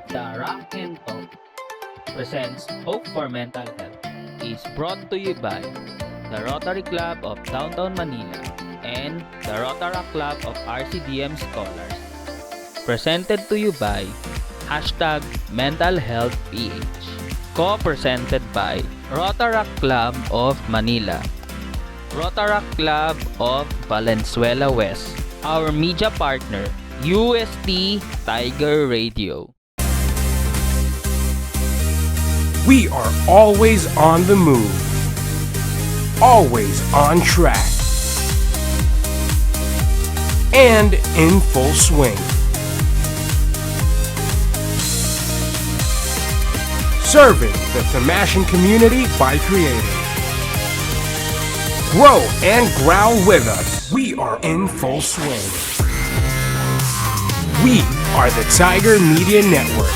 The RAC N Talk presents Hope for Mental Health is brought to you by the Rotary Club of Downtown Manila and the Rotaract Club of RCDM Scholars. Presented to you by hashtag MentalHealthPH. Co-presented by Rotaract Club of Manila, Rotaract Club of Valenzuela West, our media partner, UST Tiger Radio. We are always on the move, always on track, and in full swing. Serving the Thamashan community by creating. Grow and growl with us. We are in full swing. We are the Tiger Media Network.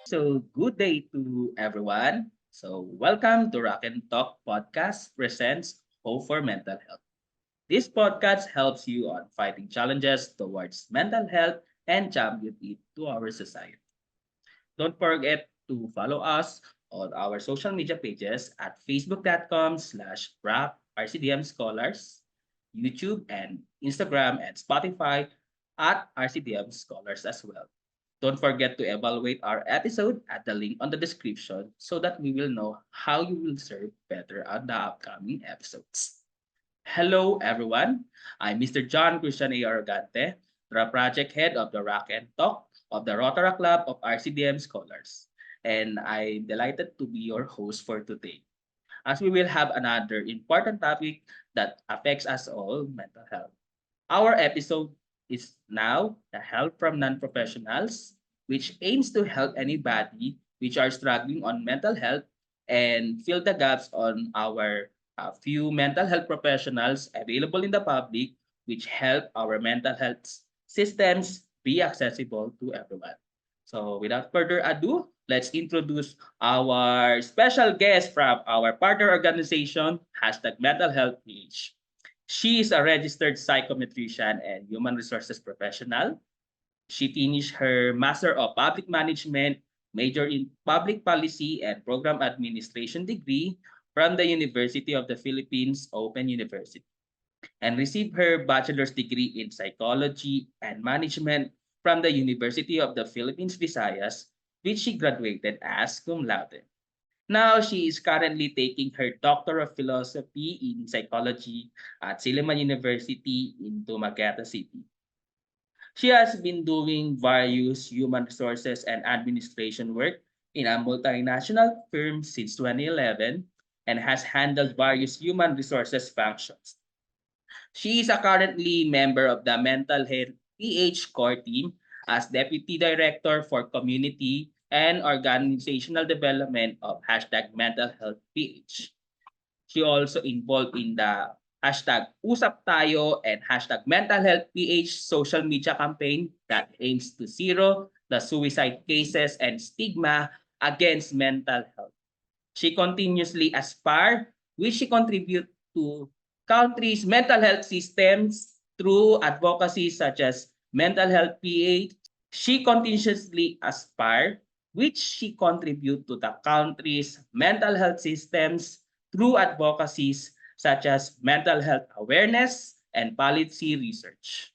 So, good day to everyone. So, welcome to RAC N Talk podcast presents Hope for Mental Health. This podcast helps you on fighting challenges towards mental health and champion it to our society. Don't forget to follow us on our social media pages at facebook.com/RAC Scholars, YouTube and Instagram and Spotify at RCDM Scholars as well. Don't forget to evaluate our episode at the link on the description so that we will know how you will serve better on the upcoming episodes. Hello, everyone. I'm Mr. John Christian A. Arrogante, the project head of the RAC and Talk of the Rotaract Club of RCDM Scholars. And I'm delighted to be your host for today, as we will have another important topic that affects us all, mental health. Our episode is now the help from non-professionals, which aims to help anybody which are struggling on mental health and fill the gaps on our few mental health professionals available in the public, which help our mental health systems be accessible to everyone. So without further ado, let's introduce our special guest from our partner organization, hashtag Mental Health PH. She is a registered psychometrician and human resources professional. She finished her Master of Public Management, major in Public Policy and Program Administration degree from the University of the Philippines Open University, and received her bachelor's degree in Psychology and Management from the University of the Philippines Visayas, which she graduated as cum laude. Now she is currently taking her Doctor of Philosophy in Psychology at Silliman University in Dumaguete City. She has been doing various human resources and administration work in a multinational firm since 2011 and has handled various human resources functions. She is a currently member of the Mental Health PH core team as Deputy Director for Community and Organizational Development of hashtag Mental Health PH. She also involved in the hashtag Usap Tayo and hashtag Mental Health PH social media campaign that aims to zero the suicide cases and stigma against mental health. She continuously aspire, which she contribute to countries' mental health systems through advocacy such as Mental Health PH. She continuously aspire, which she contribute to the country's mental health systems through advocacies such as mental health awareness and policy research,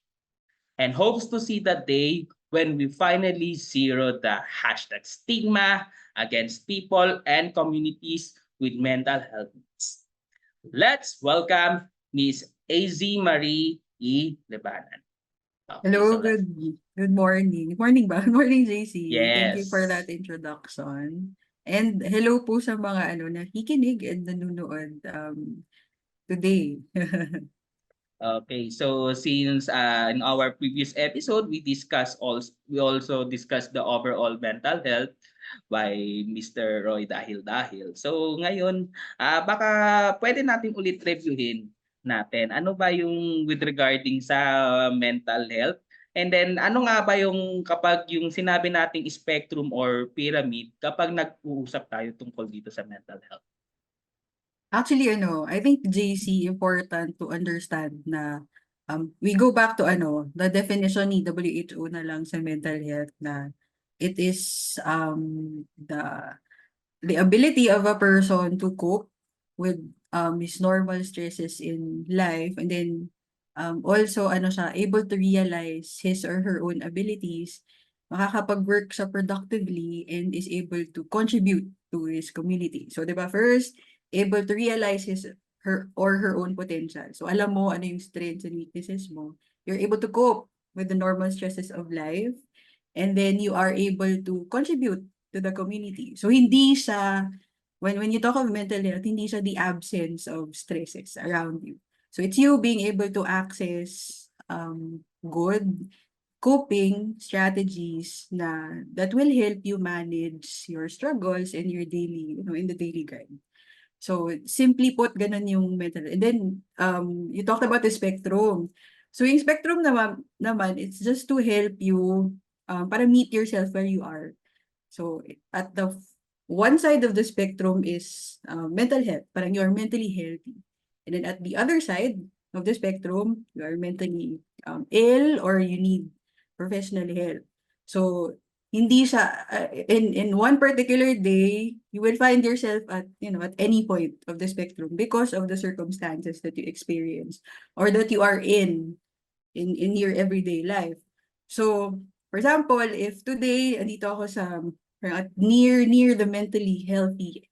and hopes to see the day when we finally zero the hashtag stigma against people and communities with mental health needs. Let's welcome Miss Azie Marie Libanan. Okay, Hello, so let's, good morning. Good morning ba? Good morning, JC. Thank you for yes. that introduction. And hello po sa mga nakikinig and nanonood today. Okay, so since in our previous episode we also discussed the overall mental health by Mr. Roy Dahil. So ngayon, baka pwede natin ulit reviewin natin ano ba yung with regarding sa mental health And then ano nga ba yung kapag yung sinabi nating spectrum or pyramid kapag nag-uusap tayo tungkol dito sa mental health? Actually, I think JC, important to understand na we go back to the definition ni WHO na lang sa mental health na it is the ability of a person to cope with his normal stresses in life, and then also siya able to realize his or her own abilities, makakapag-work siya productively and is able to contribute to his community. So 'di ba, first able to realize her or her own potential. So alam mo ano yung strengths and weaknesses mo. You're able to cope with the normal stresses of life, and then you are able to contribute to the community. So hindi siya, when you talk of mental health, hindi siya the absence of stresses around you. So it's you being able to access good coping strategies that will help you manage your struggles and your daily, in the daily grind. So simply put, ganun yung mental. And then you talked about the spectrum. So yung spectrum naman it's just to help you para meet yourself where you are. So at the one side of the spectrum is mental health, parang you are mentally healthy. And then at the other side of the spectrum, you are mentally ill or you need professional help. So hindi siya in one particular day you will find yourself at any point of the spectrum because of the circumstances that you experience or that you are in your everyday life. So, for example, if today andito ako sa parang near the mentally healthy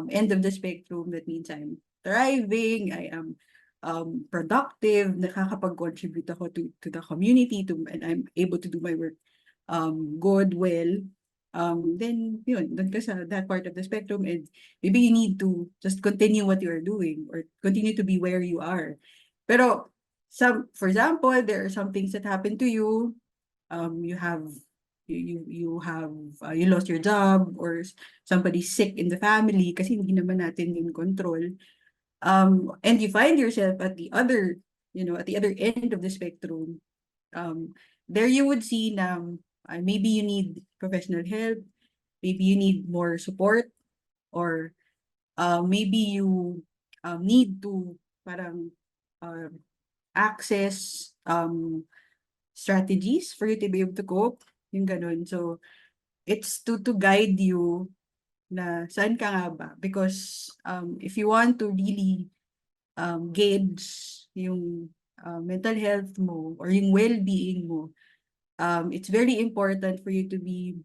end of the spectrum, that means I'm thriving, I am productive, nakakapag-contribute ako to the community, and I'm able to do my work good, well, then yun, doon ka sa that part of the spectrum, and maybe you need to just continue what you are doing or continue to be where you are. Pero for example, there are some things that happen to you. You have you lost your job, or somebody's sick in the family kasi hindi naman natin in control. And you find yourself at the other, at the other end of the spectrum. There you would see na maybe you need professional help, maybe you need more support, or maybe you need to parang access strategies for you to be able to cope, yung ganun. So it's to guide you na saan ka nga ba, because if you want to really gauge yung mental health mo or yung well-being mo, it's very important for you to be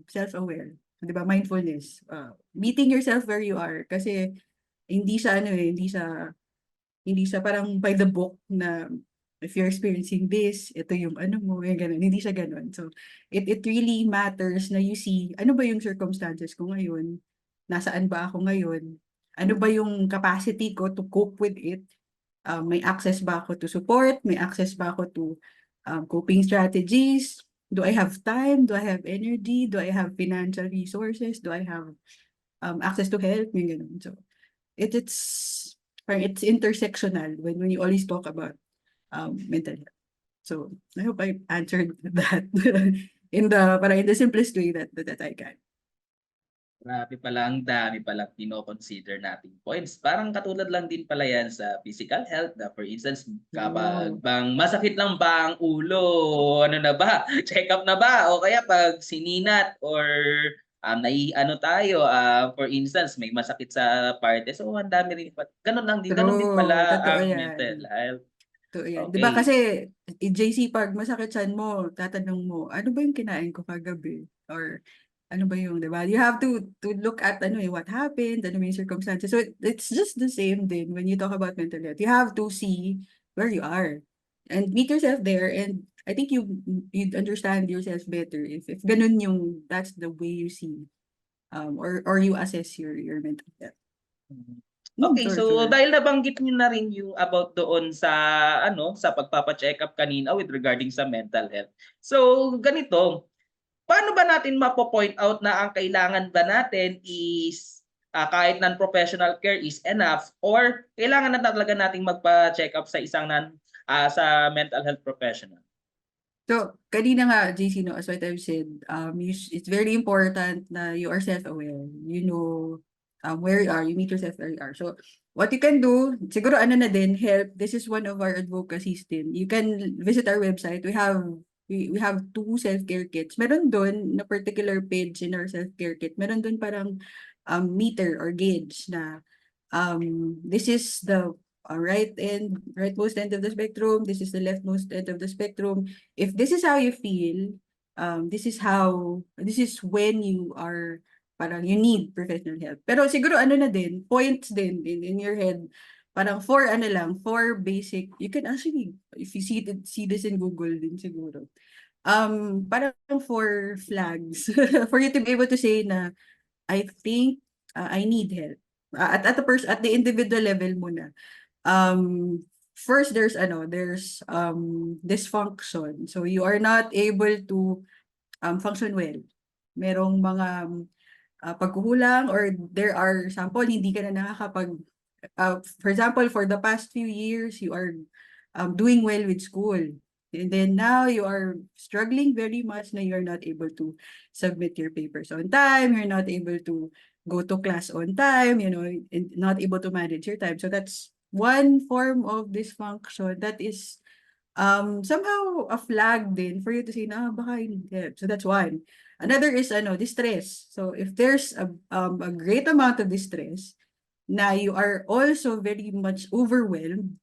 self-aware. 'Di ba? Mindfulness. Meeting yourself where you are, kasi hindi siya hindi siya parang by the book na if you're experiencing this, ito yung mo, yung ganun. Hindi siya ganun. So, it really matters na you see, ano ba yung circumstances ko ngayon? Nasaan ba ako ngayon? Ano ba yung capacity ko to cope with it? May access ba ako to support? May access ba ako to coping strategies? Do I have time? Do I have energy? Do I have financial resources? Do I have access to help? Yung ganun. So, it's intersectional when you always talk about mental health. So I hope I answered that in the simplest way that I can. Grabe pala, ang dami palang kino-consider nating points. Parang katulad lang din pala yan sa physical health na, for instance, kapag bang masakit lang ba ang ulo, ano na ba, check up na ba? O kaya pag sininat or tayo, for instance, may masakit sa parte. So ang dami rin pa. Ganun din pala Totoo ang yan. mental health. Totoo yan. Okay. 'Di ba kasi JC, pag masakit tiyan mo, tatanong mo, ano ba yung kinain ko kagabi? Or ano ba yung, 'di ba? You have to look at what happened, ano yung circumstances. So it's just the same din when you talk about mental health. You have to see where you are and meet yourself there, and I think you'd understand yourself better if ganun that's the way you see or you assess your mental health. Okay, so Sure. dahil nabanggit niyo na rin yung about doon sa sa pagpapa-check up kanina with regarding sa mental health. So ganito, paano ba natin mapo-point out na ang kailangan ba natin is kahit non-professional care is enough, or kailangan na talaga nating magpa-check up sa isang sa mental health professional? So, kanina nga, JC, no, as what I've said, it's very important na you are self-aware. You know where you are, you meet yourself where you are. So, what you can do, siguro ano na din, help, this is one of our advocacies din. You can visit our website. We have 2 self-care kits. Meron doon na particular page in our self-care kit. Meron doon parang meter or gauge na this is the rightmost end of the spectrum, this is the leftmost end of the spectrum. If this is how you feel, this is when you are parang you need professional help. Pero siguro ano na din, points din in your head, parang four basic, you can actually, if you see this in Google din siguro. Parang 4 flags for you to be able to say na, I think I need help. At the individual level muna. First there's dysfunction. So you are not able to function well. Merong mga pagkukulang, or there are sample hindi ka na nakakapag for example, for the past few years you are doing well with school. And then now you are struggling very much na you're not able to submit your papers on time, you're not able to go to class on time, and not able to manage your time. So that's one form of dysfunction that is somehow a flag din for you to say na baka I need help. So that's one. Another is distress. So if there's a great amount of distress na you are also very much overwhelmed,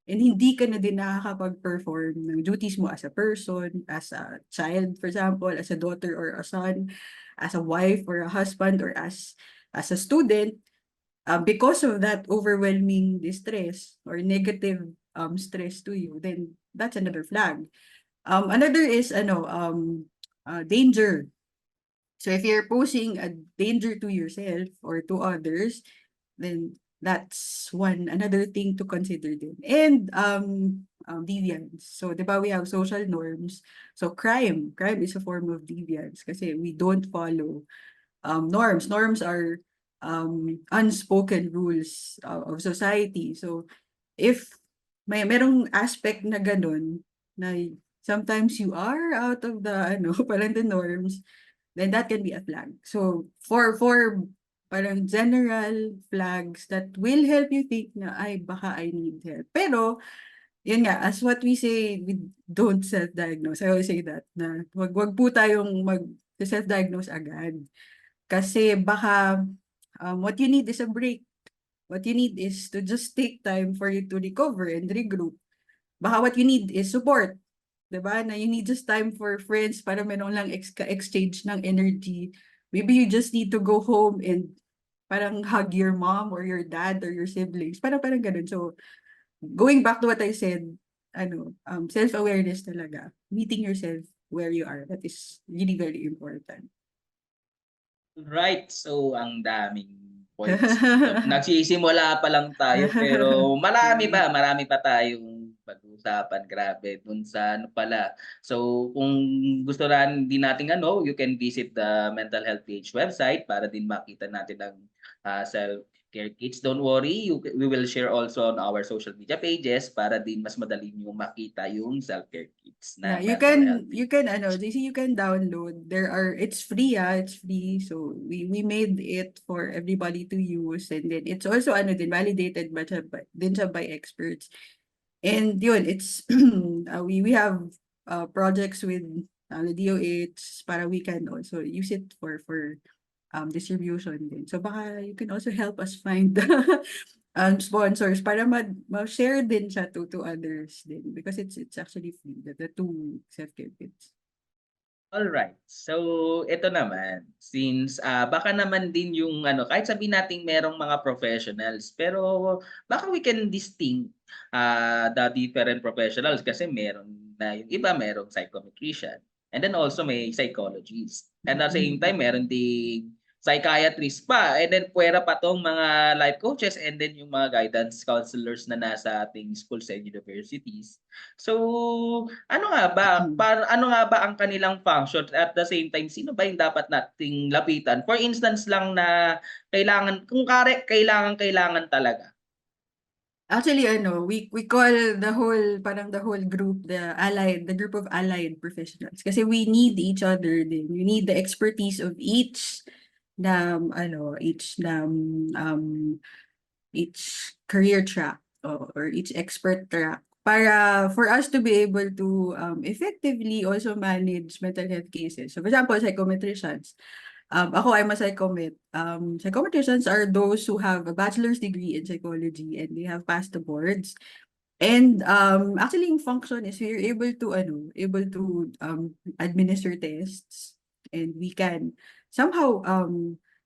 and hindi ka na din nakakapag-perform ng duties mo as a person, as a child, for example, as a daughter or a son, as a wife or a husband, or as a student, because of that overwhelming distress or negative stress to you, then that's another flag. Another is danger. So if you're posing a danger to yourself or to others, then that's another thing to consider din. And deviance. So, di ba, we have social norms. So crime is a form of deviance kasi we don't follow norms. Norms are unspoken rules of society. So if merong aspect na ganun na sometimes you are out of the parang the norms, then that can be a flag. So for parang general flags that will help you think na ay baka I need help. Pero yun nga, as what we say, we don't self-diagnose. I always say that na wag po tayong self-diagnose agad. Kasi baka what you need is a break. What you need is to just take time for you to recover and regroup. Baka what you need is support. Diba? Na you need just time for friends para meron lang exchange ng energy. Maybe you just need to go home and parang hug your mom or your dad or your siblings. Parang ganun. So, going back to what I said, self-awareness talaga. Meeting yourself where you are. That is really very important. Right. So, ang daming points dito. Nagsisimula pa lang tayo pero marami pa tayong pag-uusapan. Grabe. Dun sa pala. So, kung gusto din nating you can visit the Mental Health PH website para din makita natin ang self-care kits. Don't worry, we will share also on our social media pages para din mas madali niyo makita yung self-care kits na You mental health. can JC, you can download. It's free, it's free. So we made it for everybody to use, and then it's also din validated by experts. And yun, it's we have projects with the DOH para we can also use it for distribution din. So baka you can also help us find sponsors para ma-share din siya to others din, because it's actually free, the 2 self-care kits. Alright. So, ito naman, since baka naman din yung kahit sabihin nating merong mga professionals, pero baka we can distinct the different professionals kasi meron na yung iba merong psychometrician, and then also may psychologist. And at the same time, meron ding psychiatrist pa, and then puwera pa tong mga life coaches, and then yung mga guidance counselors na nasa ating schools and universities. So, ano nga ba ang kanilang function, at the same time sino ba yung dapat nating lapitan? For instance lang na kailangan talaga. Actually, we call the whole group, the group of allied professionals. Kasi we need each other din. We need the expertise of each career track or each expert track para for us to be able to effectively also manage mental health cases. So for example, psychometricians. Ako, I'm a psychomet. Psychometricians are those who have a bachelor's degree in psychology and they have passed the boards. And actually, yung function is we're able to administer tests, and we can somehow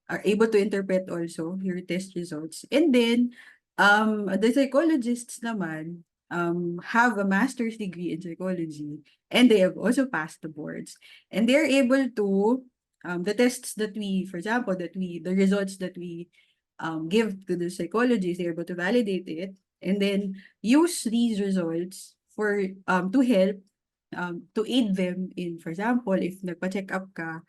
are able to interpret also your test results. And then the psychologists naman have a master's degree in psychology, and they have also passed the boards, and they're able to the tests that we, for example, the results that we give to the psychologists, they're able to validate it and then use these results for to help to aid them in, for example, if nagpa-check up ka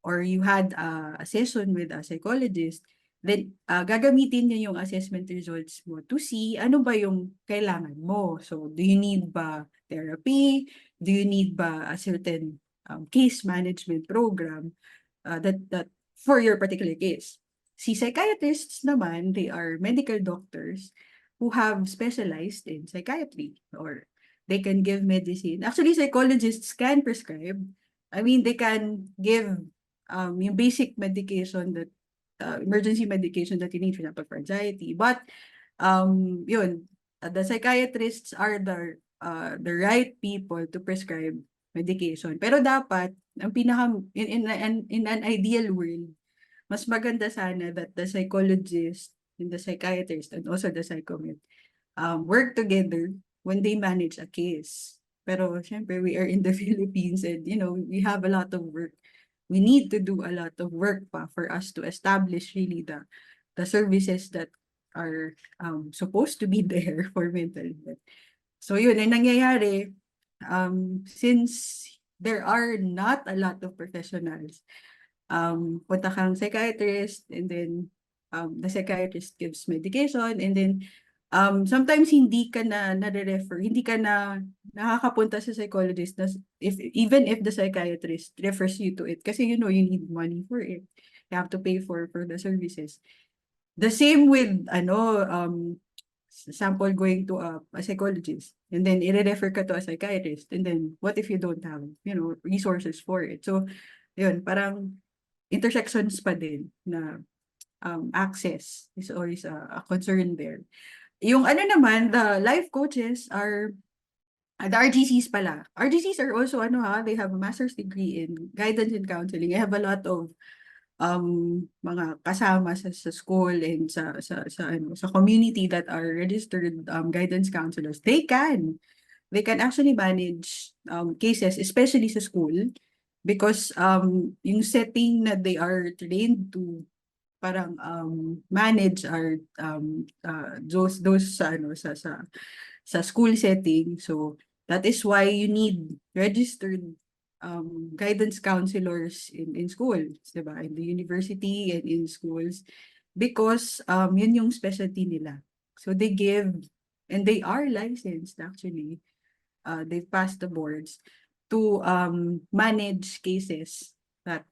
or you had a session with a psychologist, then gagamitin niya yung assessment results mo to see ano ba yung kailangan mo. So, do you need ba therapy? Do you need ba a certain case management program that for your particular case? Si psychiatrists naman, they are medical doctors who have specialized in psychiatry or they can give medicine. Actually, psychologists can prescribe. I mean, they can give yung basic medication that emergency medication that you need, for example, for anxiety. But the psychiatrists are the right people to prescribe medication. Pero dapat ang in an ideal world, mas maganda sana that the psychologist and the psychiatrist and also the psychomed work together when they manage a case. Pero syempre, we are in the Philippines and we have a lot of work. We need to do a lot of work pa for us to establish really the services that are supposed to be there for mental health. So yun, ang nangyayari, since there are not a lot of professionals, punta kang psychiatrist and then the psychiatrist gives medication and then sometimes hindi ka na nare-refer, hindi ka na nakakapunta sa psychologist na even if the psychiatrist refers you to it kasi you need money for it. You have to pay for the services. The same with sample going to a psychologist and then i-refer ka to a psychiatrist and then what if you don't have resources for it. So yun, parang intersections pa din na access is always a concern there. Yung naman, the life coaches are the RGCs pala. RGCs are also they have a master's degree in guidance and counseling. I have a lot of mga kasama sa school and sa community that are registered guidance counselors. They can actually manage cases, especially sa school, because yung setting na they are trained to parang manage are those sa school setting. So that is why you need registered guidance counselors in schools, diba? In the university and in schools, because yun yung specialty nila. So they give, and they are licensed actually. They've passed the boards to manage cases that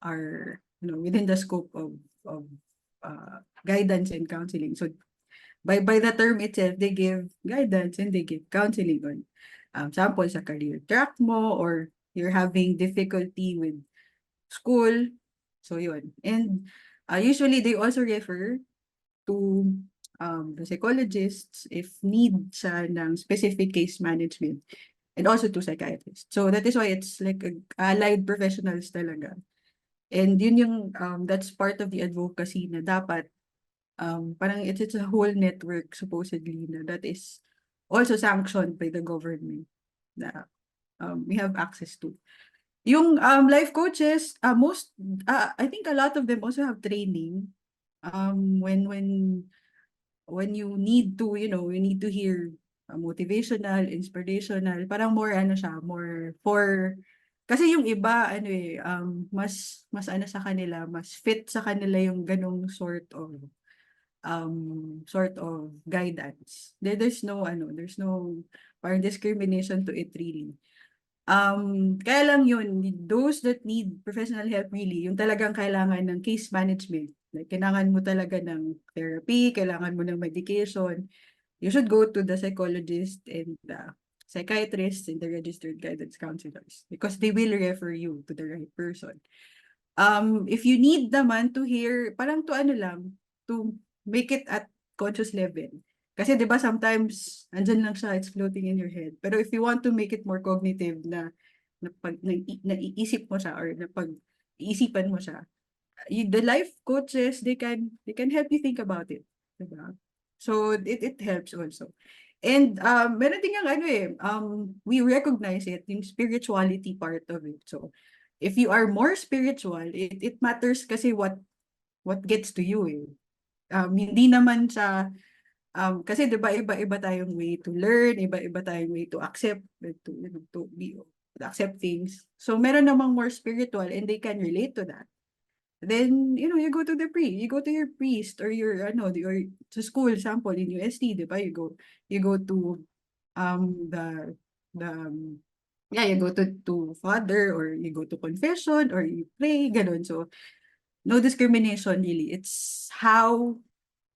are within the scope of guidance and counseling. So by the term itself, they give guidance and they give counseling on sample sa career track mo or you're having difficulty with school. So yun. And usually they also refer to the psychologists if need sa ng specific case management and also to psychiatrists. So that is why it's like allied professionals talaga. And yun yung that's part of the advocacy na dapat parang it's a whole network supposedly na that is also sanctioned by the government na we have access to. Yung life coaches, I think a lot of them also have training when you need to, you need to hear motivational, inspirational, parang more siya, more for kasi yung iba mas sa kanila, mas fit sa kanila yung ganong sort of sort of guidance. There's no there's no parang discrimination to it really. Kaya lang yun, those that need professional help really, yung talagang kailangan ng case management. Like, kailangan mo talaga ng therapy, kailangan mo ng medication. You should go to the psychologist and the psychiatrist and the registered guidance counselors because they will refer you to the right person. If you need naman to hear, parang to ano lang, to make it at conscious level. Kasi 'di ba sometimes andyan lang siya, it's floating in your head. Pero if you want to make it more cognitive na pag naiisip mo siya or na pag-iisipan mo siya, the life coaches, they can help you think about it, 'di ba? So it helps also. And meron din yung ano we recognize it, yung spirituality part of it. So if you are more spiritual, it matters kasi what gets to you eh. Hindi naman sa kasi 'di ba iba-iba tayong way to learn, iba-iba tayong way to accept, to to accept things. So meron namang more spiritual and they can relate to that. Then you go to you go to your priest or your or to school sample in UST, 'di ba? You go to the yeah, you go to father or you go to confession or you pray, ganun. So no discrimination really. It's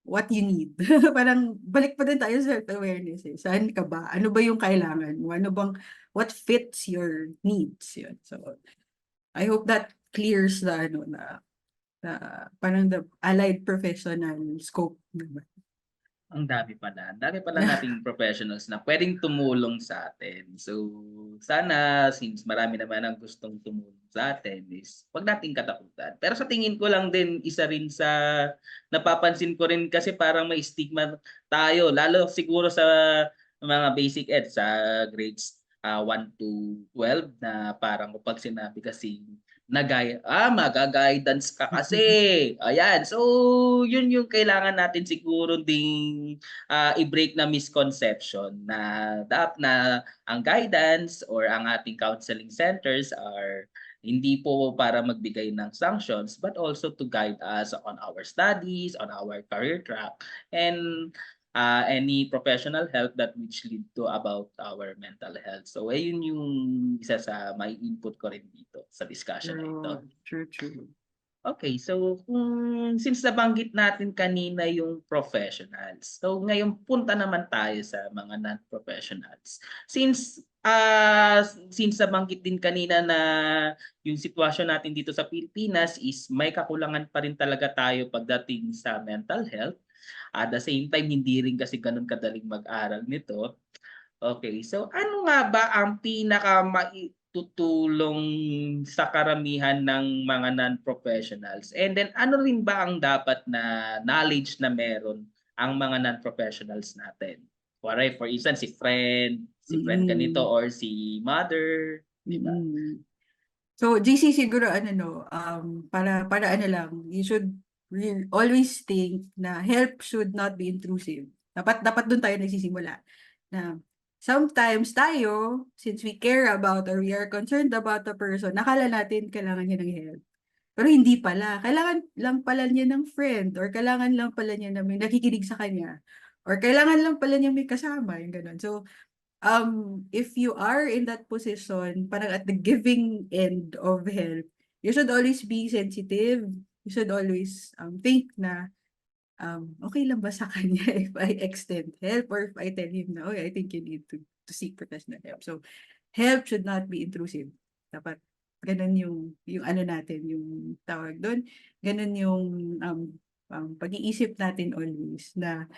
what you need. Parang balik pa din tayo sa self-awareness eh. Saan ka ba? Ano ba yung kailangan mo? What fits your needs? Yun. So, I hope that clears the parang the allied professional scope naman. Ang dami pala. Ang dami pala nating professionals na pwedeng tumulong sa atin. So, sana since marami naman ang gustong tumulong sa atin is wag nating katakutan. Pero sa tingin ko lang din, isa rin sa napapansin ko rin kasi parang may stigma tayo. Lalo siguro sa mga basic ed, sa grades 1 to 12 na parang kapag sinabi kasi magaguidance ka kasi. Ayan. So, yun yung kailangan natin siguro ding i-break na misconception na ang guidance or ang ating counseling centers are hindi po para magbigay ng sanctions but also to guide us on our studies, on our career track, and any professional help that which lead to about our mental health. So, ayun yung isa sa may input ko rin dito sa discussion na ito. True. Okay, so since nabanggit natin kanina yung professionals, so ngayon punta naman tayo sa mga non-professionals. Since nabanggit din kanina na yung sitwasyon natin dito sa Pilipinas is may kakulangan pa rin talaga tayo pagdating sa mental health. At the same time, hindi rin kasi ganun kadaling mag-aral nito. Okay, so ano nga ba ang pinaka maitutulong sa karamihan ng mga non-professionals? And then ano rin ba ang dapat na knowledge na meron ang mga non-professionals natin? For instance, si friend ganito or si mother, di ba? So GC siguro para ano lang, you should always think na help should not be intrusive. Dapat doon tayo nagsisimula. Na sometimes tayo, since we care about or we are concerned about the person, nakala natin kailangan niya ng help. Pero hindi pala. Kailangan lang pala niya ng friend or kailangan lang pala niya na may nakikinig sa kanya. Or kailangan lang pala niya may kasama, yung ganun. So, if you are in that position, parang at the giving end of help, you should always be sensitive. You should always think na okay lang ba sa kanya if I extend help or if I tell him na, oh, I think you need to seek professional help. So, help should not be intrusive. Dapat ganun yung ano natin, yung tawag doon. Ganun yung pag-iisip natin always na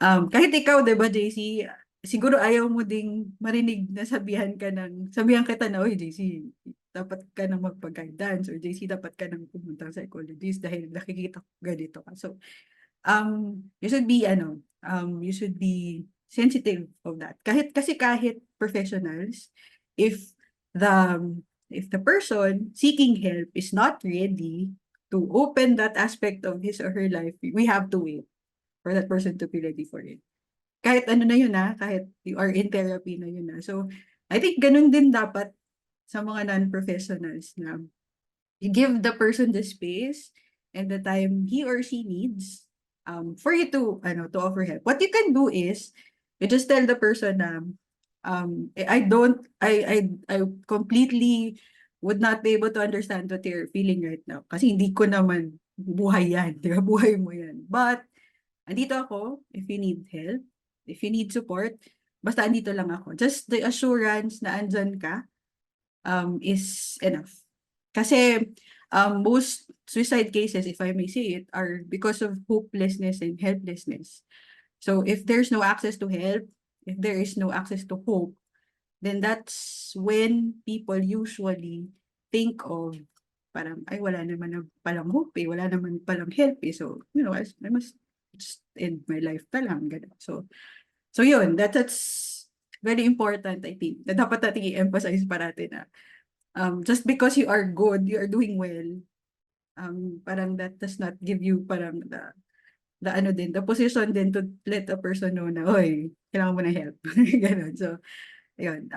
kahit ikaw, 'di ba, JC, siguro ayaw mo ding marinig na sabihan kita na, oy, JC, dapat ka nang magpa-guidance or JC, dapat ka nang pumunta sa psychologist dahil nakikita ko ganito ka. So, you should be sensitive of that. Kahit professionals, if the person seeking help is not ready to open that aspect of his or her life, we have to wait for that person to be ready for it. Kahit ano na yun kahit you are in therapy na yun So, I think ganun din dapat sa mga non-professionals na you give the person the space and the time he or she needs for you to offer help. What you can do is you just tell the person na I completely would not be able to understand what you're feeling right now kasi hindi ko naman buhay yan, di ba? Buhay mo yan. But andito ako if you need help, if you need support, basta andito lang ako. Just the assurance na andyan ka is enough. Kasi most suicide cases, if I may say it, are because of hopelessness and helplessness. So if there's no access to help, if there is no access to hope, then that's when people usually think of parang, ay, wala naman na palang hope eh, wala naman palang help eh. So, I must just end my life na lang. Ganun. So yun, that's very important, I think, na dapat natin i-emphasize parati na just because you are good, you are doing well, parang that does not give you parang the position din to let a person know na, oy, kailangan mo ng help. Ganun. So, ayun.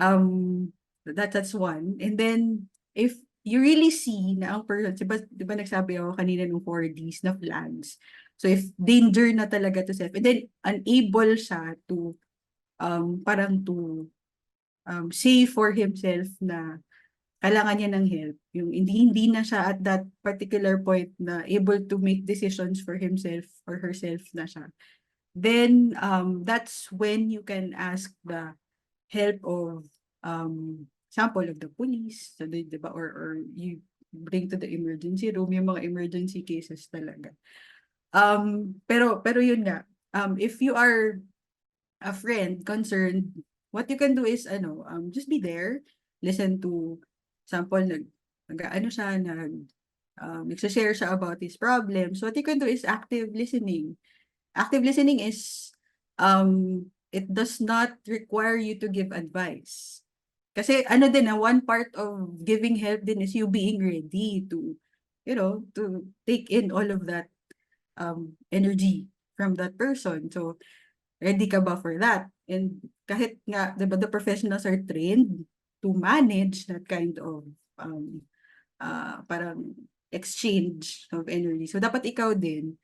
That's one. And then, if you really see na ang person, di ba nagsabi ako kanina ng 4Ds na flags. So, if danger na talaga to self, and then unable siya to, parang to say for himself na kailangan niya ng help. Yung hindi na siya at that particular point na able to make decisions for himself or herself na siya. Then, that's when you can ask the help of sample of the police, so, diba? Or you bring to the emergency room, yung mga emergency cases talaga. Pero yun nga, if you are a friend concerned, what you can do is just be there, listen to sample nag-share siya about his problems. What you can do is active listening. Active listening is it does not require you to give advice. Kasi one part of giving help din is you being ready to to take in all of that energy from that person. So ready ka ba for that? And kahit nga, diba, the professionals are trained to manage that kind of parang exchange of energy. So dapat ikaw din,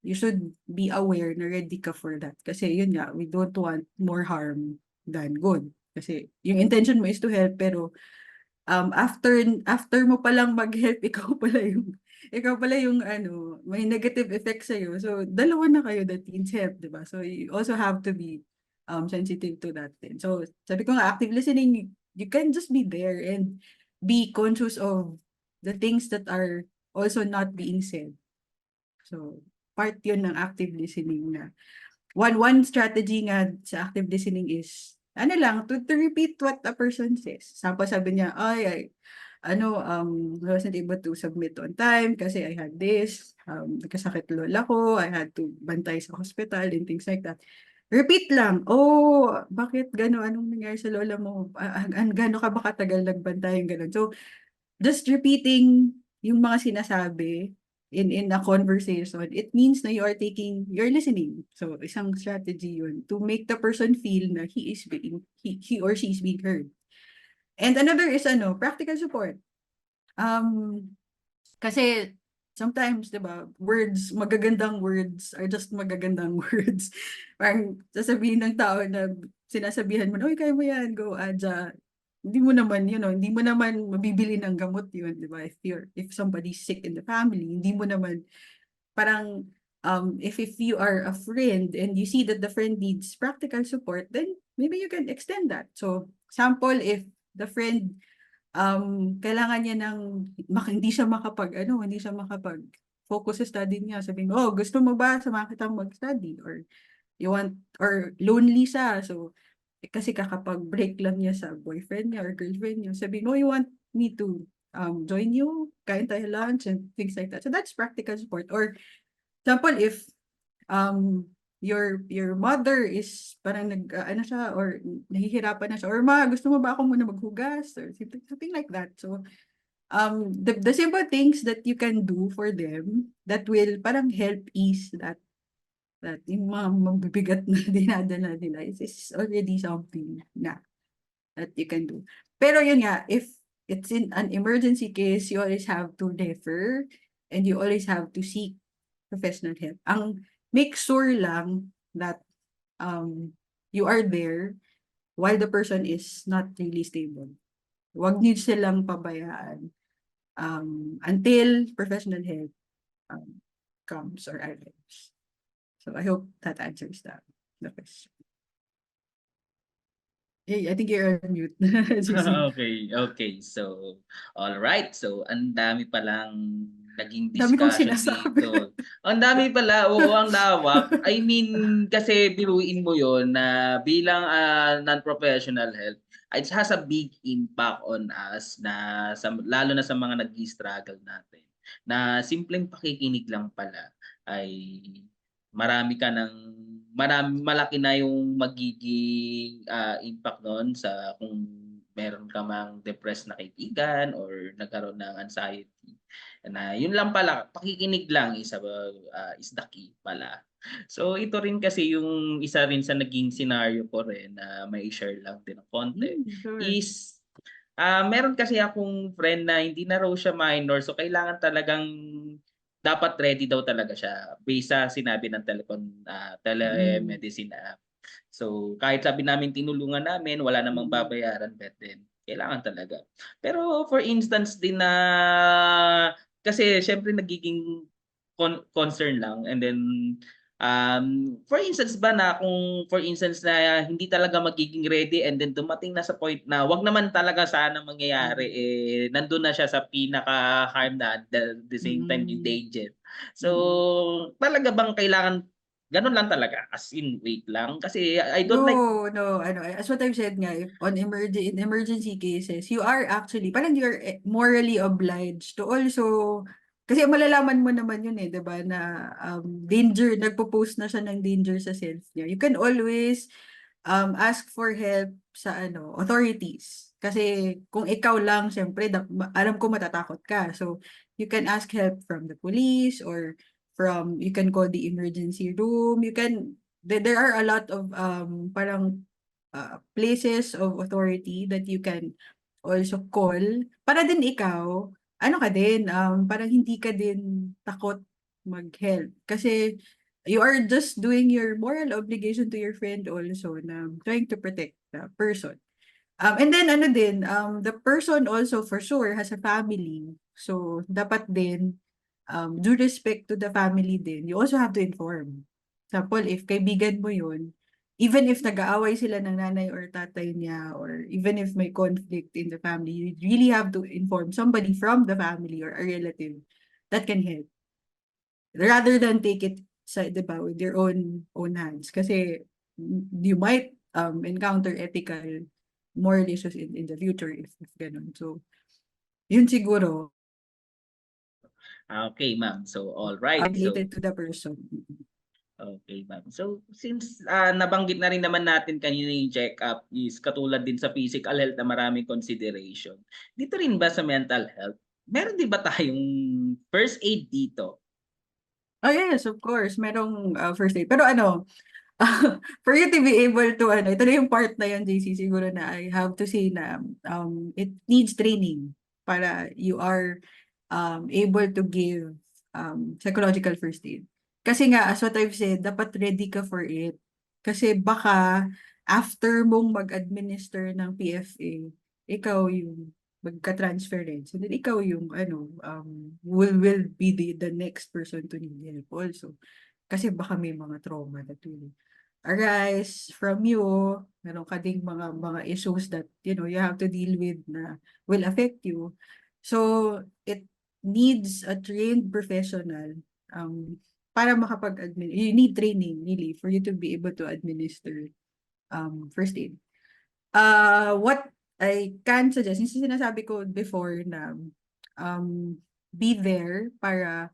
you should be aware na ready ka for that. Kasi yun nga, we don't want more harm than good. Kasi yung intention mo is to help, pero after mo palang mag-help, ikaw pala yung may negative effects sa'yo. So, dalawa na kayo that needs help, di ba? So, you also have to be sensitive to that din. So, sabi ko nga, active listening, you can just be there and be conscious of the things that are also not being said. So, part yun ng active listening na. One strategy nga sa active listening is, to repeat what a person says. Sample sabi niya, I wasn't able to submit on time kasi I had this, nagkasakit lola ko, I had to bantay sa hospital and things like that. Repeat lang, bakit gano'n? Anong nangyari sa lola mo? Gano'n ka ba katagal nagbantay? Gano'n. So, just repeating yung mga sinasabi in a conversation, it means na you're listening. So, isang strategy yun to make the person feel na he or she is being heard. And another is practical support. Kasi sometimes, 'di ba, magagandang words are just magagandang words. Parang sasabihin ng tao na sinasabihan mo, "Uy, kaya mo 'yan, go, Aja." Hindi mo naman, hindi mo naman mabibili ng gamot 'yun, 'di ba? If somebody's sick in the family, hindi mo naman parang if you are a friend and you see that the friend needs practical support, then maybe you can extend that. So, sample if the friend kailangan niya hindi siya makapag-focus sa study niya. Sabihin mo, gusto mo ba samahan kitang mag-study? Or lonely siya. So, kasi kakapag-break lang niya sa boyfriend niya or girlfriend niya. Sabihin mo, you want me to join you? Kain tayo lunch and things like that. So, that's practical support. Or, example, if your mother is parang siya or nahihirapan na siya or gusto mo ba ako muna maghugas or something like that. So the simple things that you can do for them that will parang help ease that yung mga mabibigat na dinadala nila is already something na that you can do. Pero yun nga, if it's in an emergency case, you always have to defer and you always have to seek professional help. Ang make sure lang that you are there while the person is not really stable. Huwag niyo silang pabayaan until professional help comes or arrives. So I hope that answers the question. Hey, I think you're on mute. GC. Okay, okay. So, all right. So, ang dami palang naging Dami kong discussion sinasabi. dito. Ang dami pala, oo, ang lawak. I mean, kasi biruin mo yon na bilang non-professional help, it has a big impact on us na lalo na sa mga nag-struggle natin. Na simpleng pakikinig lang pala ay marami ka ng malaki na yung magiging impact noon sa kung meron ka mang depressed na kaibigan or nagkaroon ng anxiety. Na yun lang pala, pakikinig lang is the key pala. So ito rin kasi yung isa rin sa naging scenario ko rin na may share lang din ng konti Sure. is meron kasi akong friend na hindi na raw siya minor so kailangan talagang dapat ready daw talaga siya based sa sinabi ng telemedicine app. So kahit sabi namin tinulungan namin, wala namang babayaran, but then kailangan talaga. Pero for instance din na kasi syempre nagiging concern lang and then for instance ba na kung for instance na hindi talaga magiging ready and then dumating na sa point na wag naman talaga sana mangyayari eh nandun na siya sa pinaka harm na at the same time yung danger. So talaga bang kailangan ganun lang talaga as in wait lang kasi I don't like No, as what I've said nga, if on in emergency cases, you are actually, parang you're morally obliged to also, kasi malalaman mo naman yun 'di ba, na danger, nagpo-post na siya ng danger sa self niya. You can always ask for help sa authorities. Kasi kung ikaw lang, syempre, alam ko matatakot ka. So, you can ask help from the police or you can call the emergency room. There are a lot of parang places of authority that you can also call para din ikaw, ka din, parang hindi ka din takot mag-help. Kasi you are just doing your moral obligation to your friend also na trying to protect the person. And then the person also for sure has a family. So dapat din due respect to the family din, you also have to inform. Example, if kaibigan mo yun, even if nag-aaway sila ng nanay or tatay niya, or even if may conflict in the family, you really have to inform somebody from the family or a relative that can help. Rather than take it diba, with your own hands. Kasi you might encounter ethical moral issues in the future if ganun. So, yun siguro okay ma'am. So all right. So related to the person. okay, ma'am. So since nabanggit na rin naman natin kanina yung check-up is katulad din sa physical health na maraming consideration. Dito rin ba sa mental health, meron din ba tayong first aid dito? Oh yes, of course. Merong first aid. Pero for you to be able to, ito na yung part na yun, JC, siguro na I have to say na it needs training para you are able to give psychological first aid. Kasi nga, as what I've said, dapat ready ka for it. Kasi baka after mong mag-administer ng PFA, ikaw yung magka-transference. And then ikaw yung will be the next person to need help also. Kasi baka may mga trauma that will arise from you. Meron ka ding mga issues that you have to deal with na will affect you. So it needs a trained professional para makapag-administer. You need training really for you to be able to administer first aid. What I can suggest, yung sinasabi ko before na be there para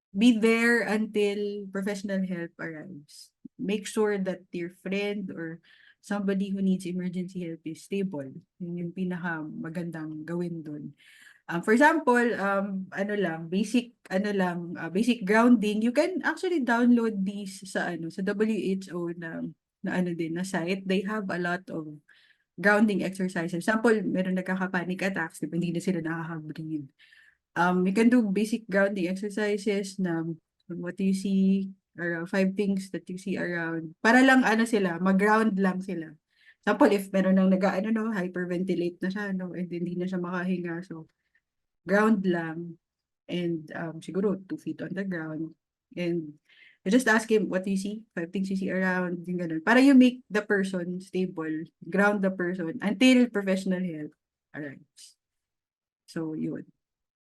be there until professional help arrives. Make sure that your friend or somebody who needs emergency help is stable. Yun yung pinaka magandang gawin dun. For example, basic grounding. You can actually download these sa WHO na site. They have a lot of grounding exercises. Example, meron nagkaka-panic attacks, diba? Hindi na sila nakaka-breathe. You can do basic grounding exercises na what you see around, 5 things that you see around. Para lang ano sila, mag-ground lang sila. Example, if meron nang nag-ano, no, hyperventilate na siya, no, and hindi na siya makahinga. So, ground lang. And siguro 2 feet on the ground. And you just ask him what you see, 5 things you see around, yung ganun. Para you make the person stable, ground the person until professional help arrives. So, yun.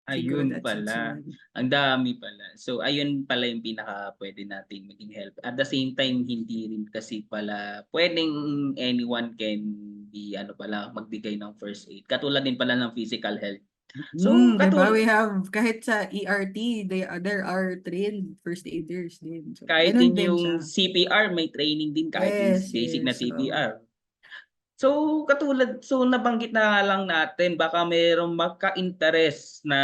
Siguro Ayun that's pala. one. Ang dami pala. So, ayun pala yung pinaka pwede nating maging help. At the same time, hindi rin kasi pala pwedeng anyone can be ano pala magbigay ng first aid. Katulad din pala ng physical health. So, Diba? We have, kahit sa ERT, there are trained first aiders din. So, kahit ganun din din yung siya. CPR, may training din kahit yung Yes, basic na yes. CPR. So, nabanggit na nga lang natin, baka mayroong magka-interest na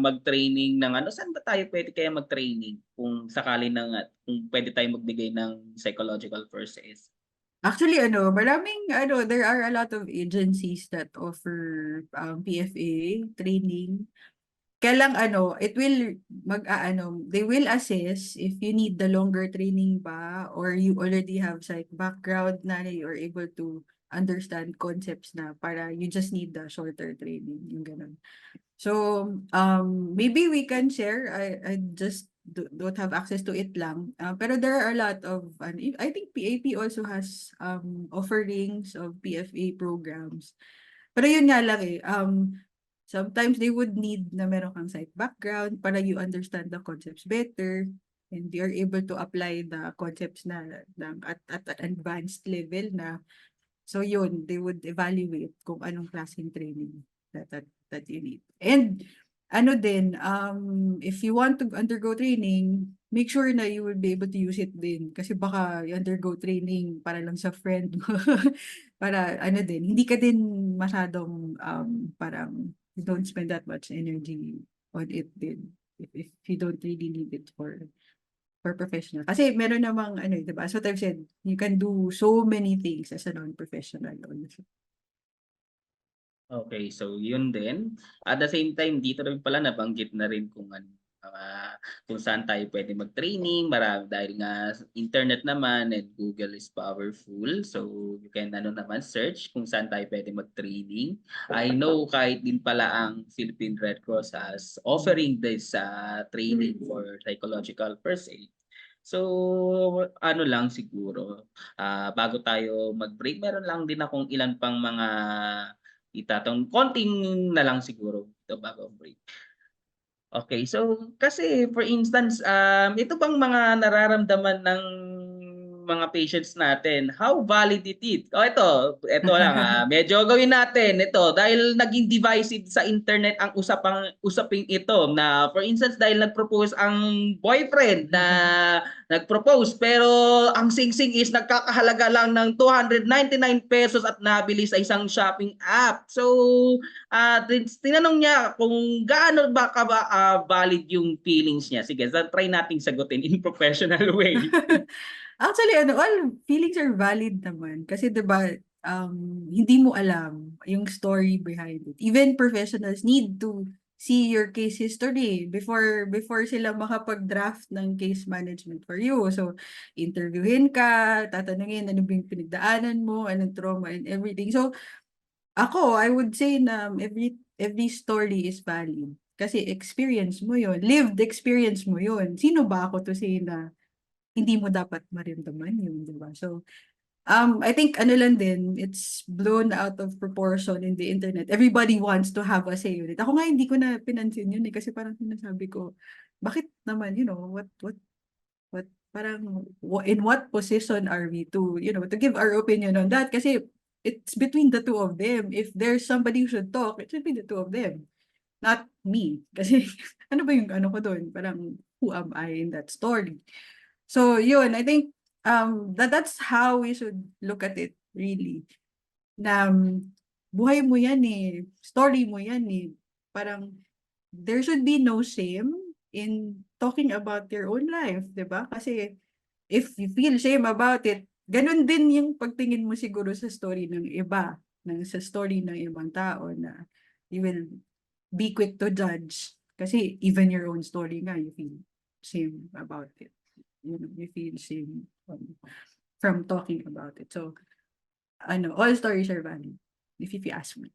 mag-training ng ano, saan ba tayo pwede kaya mag-training kung sakali na nga, kung pwede tayo magbigay ng psychological first aid? Actually, there are a lot of agencies that offer PFA training. Kaya lang it will they will assess if you need the longer training ba or you already have psych background na you're able to understand concepts na para you just need the shorter training, yung ganun. So, maybe we can share. I just don't have access to it lang. Pero there are a lot of, I think PAP also has offerings of PFA programs. Pero yun nga lang sometimes they would need na meron kang psych background para you understand the concepts better and you're able to apply the concepts at an advanced level na. So yun, they would evaluate kung anong klaseng training that you need. And if you want to undergo training, make sure na you will be able to use it din. Kasi baka you undergo training para lang sa friend mo. Para hindi ka din masyadong parang you don't spend that much energy on it din. If you don't really need it for professional. Kasi meron namang diba? So I've said, you can do so many things as a non-professional also. Okay, so yun din. At the same time, dito rin pala nabanggit na rin kung ano, kung saan tayo pwede mag-training, marami dahil nga internet naman and Google is powerful. So you can naman search kung saan tayo pwede mag-training. I know kahit din pala ang Philippine Red Cross as offering this training for psychological first aid. So ano lang siguro, bago tayo mag-break, meron lang din akong ilan pang mga konting na lang siguro ito bago ang break. Okay, so kasi for instance, ito bang mga nararamdaman ng mga patients natin, how valid it is? Ito lang medyo gawin natin ito dahil naging divisive sa internet ang usaping ito na for instance dahil nag-propose ang boyfriend na nag-propose pero ang sing-sing is nagkakahalaga lang ng 299 pesos at nabili sa isang shopping app. So, tinanong niya kung gaano ba valid yung feelings niya. Sige, try nating sagutin in professional way. Actually, all feelings are valid naman. Kasi diba, hindi mo alam yung story behind it. Even professionals need to see your case history before sila makapag-draft ng case management for you. So, interviewin ka, tatanungin ano ba yung pinagdaanan mo, anong trauma and everything. So, I would say na every story is valid. Kasi experience mo yun. Lived experience mo yun. Sino ba ako to say na hindi mo dapat maramdaman yun, di ba? So, I think lang din, it's blown out of proportion in the internet. Everybody wants to have a say on it. Ako nga hindi ko na pinansin yun kasi parang sinasabi ko, bakit naman, parang in what position are we to, to give our opinion on that? Kasi it's between the two of them. If there's somebody who should talk, it should be the two of them. Not me. Kasi ano ba yung ko doon? Parang who am I in that story? So yun, I think that's how we should look at it really. Na buhay mo yan story mo yan Parang there should be no shame in talking about your own life, 'di ba? Kasi if you feel shame about it, ganun din yung pagtingin mo siguro sa story ng iba, sa story ng ibang tao na you will be quick to judge. Kasi even your own story nga, you feel shame about it. You feel shame from talking about it. So, all stories are valid, if you ask me.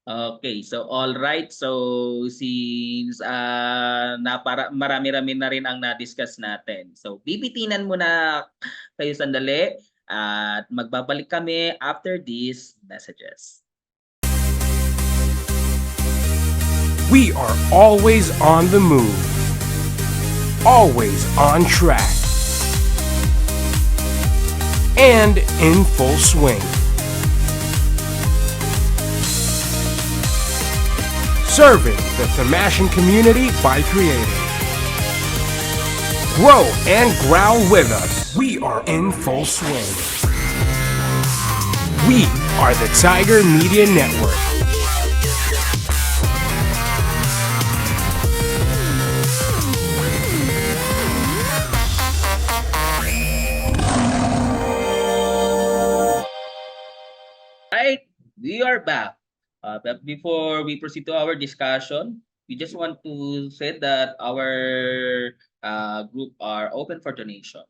Okay, so all right. So since marami-rami na rin ang na-discuss natin. So bibitinan muna kayo sandali at magbabalik kami after these messages. We are always on the move, always on track, and in full swing. Serving the Thamashan community by creating. Grow and growl with us. We are in full swing. We are the Tiger Media Network. Right, we are back. But before we proceed to our discussion, we just want to say that our group are open for donation.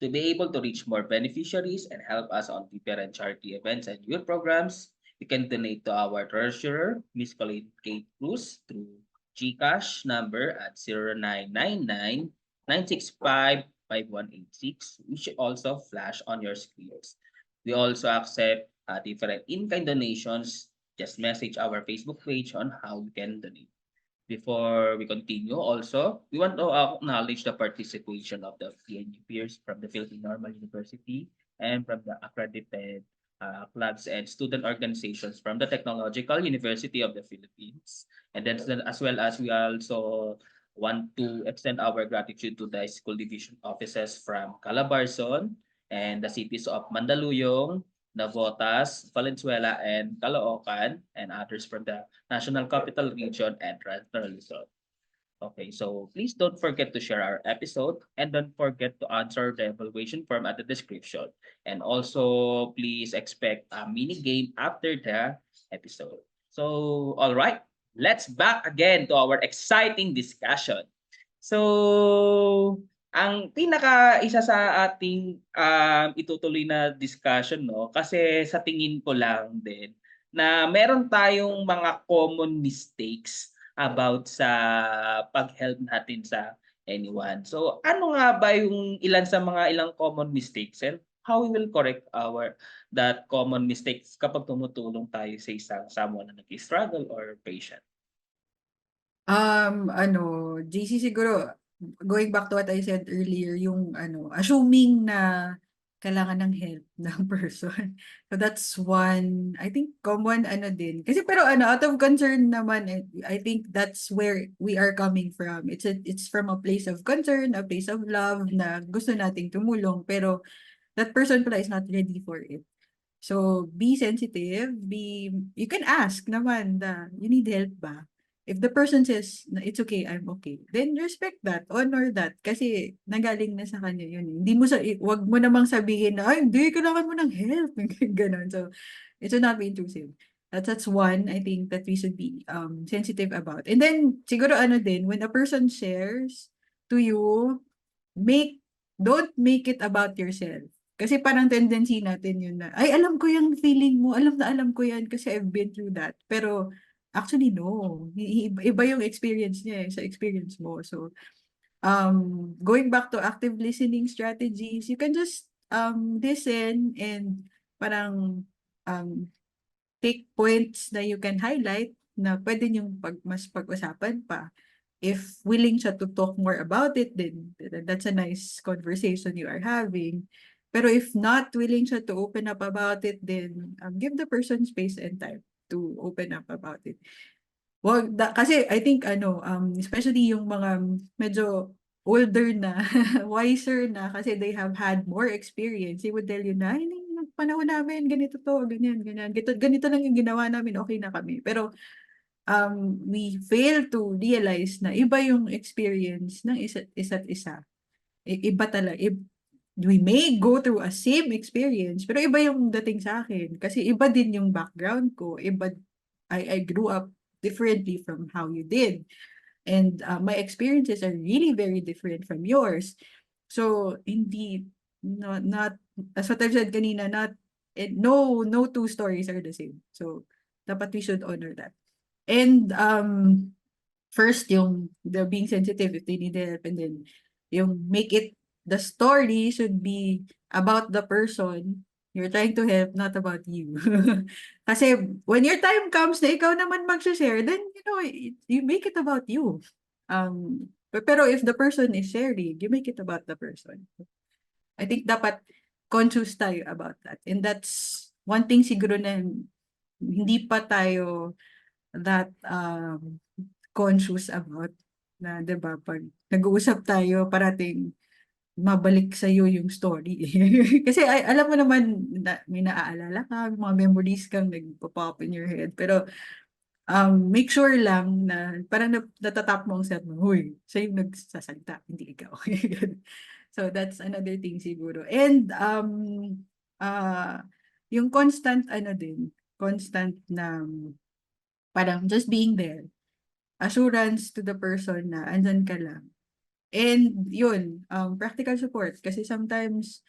To be able to reach more beneficiaries and help us on different charity events and youth programs, you can donate to our treasurer, Ms. Colleen Kate Cruz, through GCash number at 0999-965-5186, which also flash on your screens. We also accept different in-kind donations. Just message our Facebook page on how you can donate. Before we continue, also, we want to acknowledge the participation of the PNU peers from the Philippine Normal University and from the accredited clubs and student organizations from the Technological University of the Philippines. And then as well as we also want to extend our gratitude to the school division offices from Calabarzon and the cities of Mandaluyong, Navotas, Valenzuela, and Caloocan, and others from the National Capital Region and Transfer Luzon. Okay, so please don't forget to share our episode and don't forget to answer the evaluation form at the description. And also, please expect a mini game after the episode. So, all right, let's back again to our exciting discussion. So, ang isa sa ating itutuloy na discussion, no, kasi sa tingin ko lang din na meron tayong mga common mistakes about sa pag-help natin sa anyone. So, ano nga ba yung ilang common mistakes and how we will correct that common mistakes kapag tumutulong tayo sa isang someone na nag-struggle or patient? JC, siguro, going back to what I said earlier, yung assuming na kailangan ng help ng person. So that's one, I think, common din. Kasi pero out of concern naman, I think that's where we are coming from. It's from a place of concern, a place of love na gusto nating tumulong, pero that person pala is not ready for it. So, be sensitive, you can ask naman you need help ba? If the person says, it's okay, I'm okay, then respect that, honor that, kasi nagaling na sa kanya yun. Hindi mo wag mo namang sabihin na, ay, hindi, kailangan mo ng help, ganon. So, it should not be intrusive. That's one, I think, that we should be sensitive about. And then, siguro din, when a person shares to you, don't make it about yourself. Kasi parang tendency natin yun na, ay, alam ko yung feeling mo, alam ko yan kasi I've been through that. Pero, actually, no. Iba yung experience niya sa experience mo. So, going back to active listening strategies, you can just listen and parang take points na you can highlight na pwede niyong mas pag-usapan pa. If willing siya to talk more about it, then that's a nice conversation you are having. Pero if not willing siya to open up about it, then give the person space and time to open up about it. Kasi I think especially yung mga medyo older na, wiser na, kasi they have had more experience, they would tell you na, hindi, panahon namin, ganito to, ganyan, ganito lang yung ginawa namin, okay na kami. Pero we fail to realize na iba yung experience ng isa't isa. Iba talaga. We may go through a same experience, pero iba yung dating sa akin. Kasi iba din yung background ko. I grew up differently from how you did. And my experiences are really very different from yours. So, hindi, not, as what I've said kanina, no two stories are the same. So, dapat we should honor that. And, first, yung the being sensitive if they need help, and then yung make it, the story should be about the person you're trying to help, not about you. Kasi when your time comes na ikaw naman mag-share, then you make it about you. Pero if the person is sharing, you make it about the person. I think dapat conscious tayo about that. And that's one thing siguro na hindi pa tayo that conscious about, na 'di ba pag nag-uusap tayo parating mabalik sa iyo yung story. Kasi alam mo naman na may naaalala ka, mga memories kang nagpo-pop in your head, pero make sure lang na parang natatap mo ang self mo, "Hoy, siya yung nagsasalita, hindi ikaw." So that's another thing siguro. And uh, yung constant din, constant na parang just being there, assurance to the person na andyan ka lang. And yun, practical support, kasi sometimes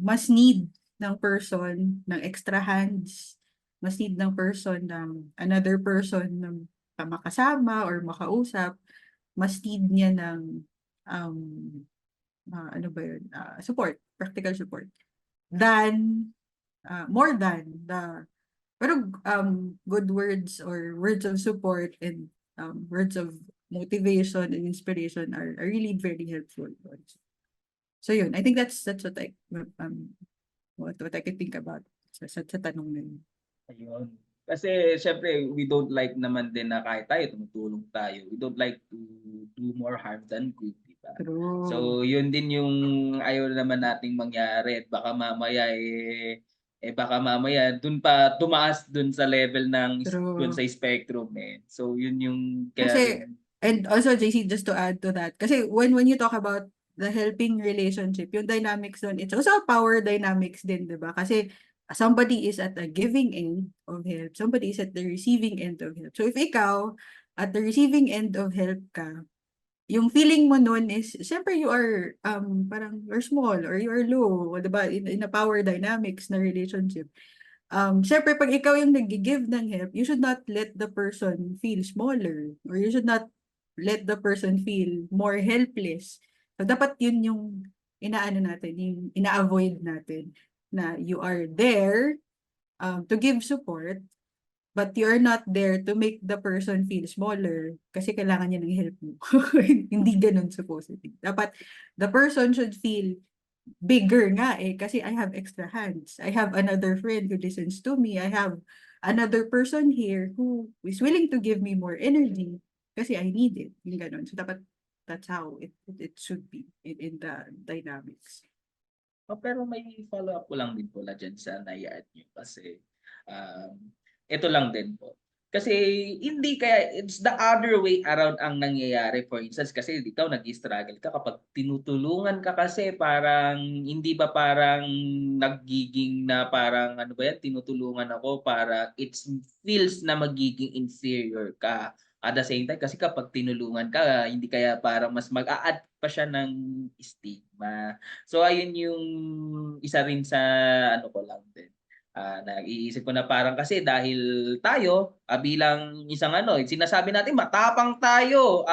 mas need ng person ng extra hands, mas need ng person ng another person na makasama or makausap, mas need niya ng um, ano ba yun, support, practical support, than, more than the, pero good words or words of support and words of motivation and inspiration are really very helpful. So yun, I think that's what I what I can think about sa tanong na yun. Ayun. Kasi syempre, we don't like naman din na kahit tayo tumutulong tayo. We don't like to do more harm than good, di ba? True. So, yun din yung ayaw naman nating mangyari. At baka mamaya dun pa tumaas dun sa level ng dun True. sa spectrum eh. So, yun yung kaya Kasi, rin. and also JC, just to add to that, kasi when you talk about the helping relationship, yung dynamics doon, it's also a power dynamics din, di ba? Kasi somebody is at the giving end of help, somebody is at the receiving end of help. So if ikaw, at the receiving end of help ka, yung feeling mo nun is, syempre you are, parang you're small or you are low, di ba? In a power dynamics na relationship. Syempre, pag ikaw yung nag-give ng help, you should not let the person feel smaller, or you should not let the person feel more helpless. So, dapat yun yung inaano natin, yung ina-avoid natin, na you are there to give support, but you are not there to make the person feel smaller kasi kailangan niya ng help mo. Hindi ganun supposedly. Dapat the person should feel bigger nga eh, kasi I have extra hands. I have another friend who listens to me. I have another person here who is willing to give me more energy kasi I need it. Yung ganun. So dapat that's how it should be in the dynamics. Pero may follow-up ko lang din pala dyan sa nai-add nyo kasi ito lang din po. Kasi hindi kaya, it's the other way around ang nangyayari. For instance, kasi ikaw nag-struggle ka kapag tinutulungan ka kasi parang hindi ba parang nagiging na parang ano ba yan, tinutulungan ako para it feels na magiging inferior ka. At the same time, kasi kapag tinulungan ka, hindi kaya parang mas mag-a-add pa siya ng stigma. So ayun yung isa rin sa ano ko lang din. Nag-iisip ko na parang kasi dahil tayo bilang isang sinasabi natin matapang tayo,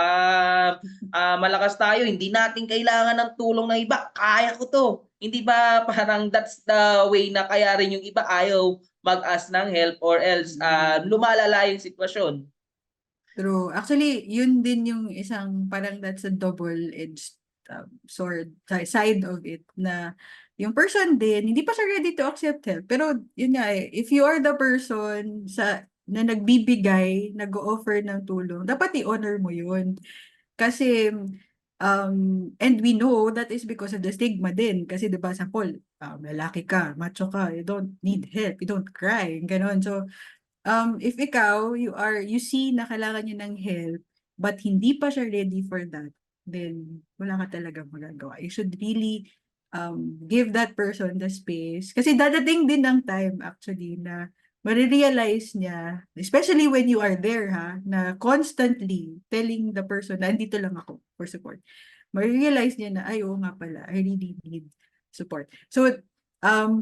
malakas tayo, hindi natin kailangan ng tulong ng iba, kaya ko to. Hindi ba parang that's the way na kaya rin yung iba ayaw mag-ask ng help or else lumalala yung sitwasyon. True. Actually, yun din yung isang parang that's a double-edged sword, side of it, na yung person din, hindi pa siya ready to accept help. Pero yun nga eh, if you are the person na nagbibigay, nag-o-offer ng tulong, dapat i-honor mo yun. Kasi, and we know that is because of the stigma din. Kasi diba sa Paul, lalaki ka, macho ka, you don't need help, you don't cry, ganon. So, if ikaw, you see na kailangan niya ng help, but hindi pa siya ready for that, then wala ka talagang magagawa. You should really give that person the space. Kasi dadating din ng time actually na marirealize niya, especially when you are there ha, na constantly telling the person na andito lang ako for support. Marirealize niya na, ay, oo nga pala, I really need support. So,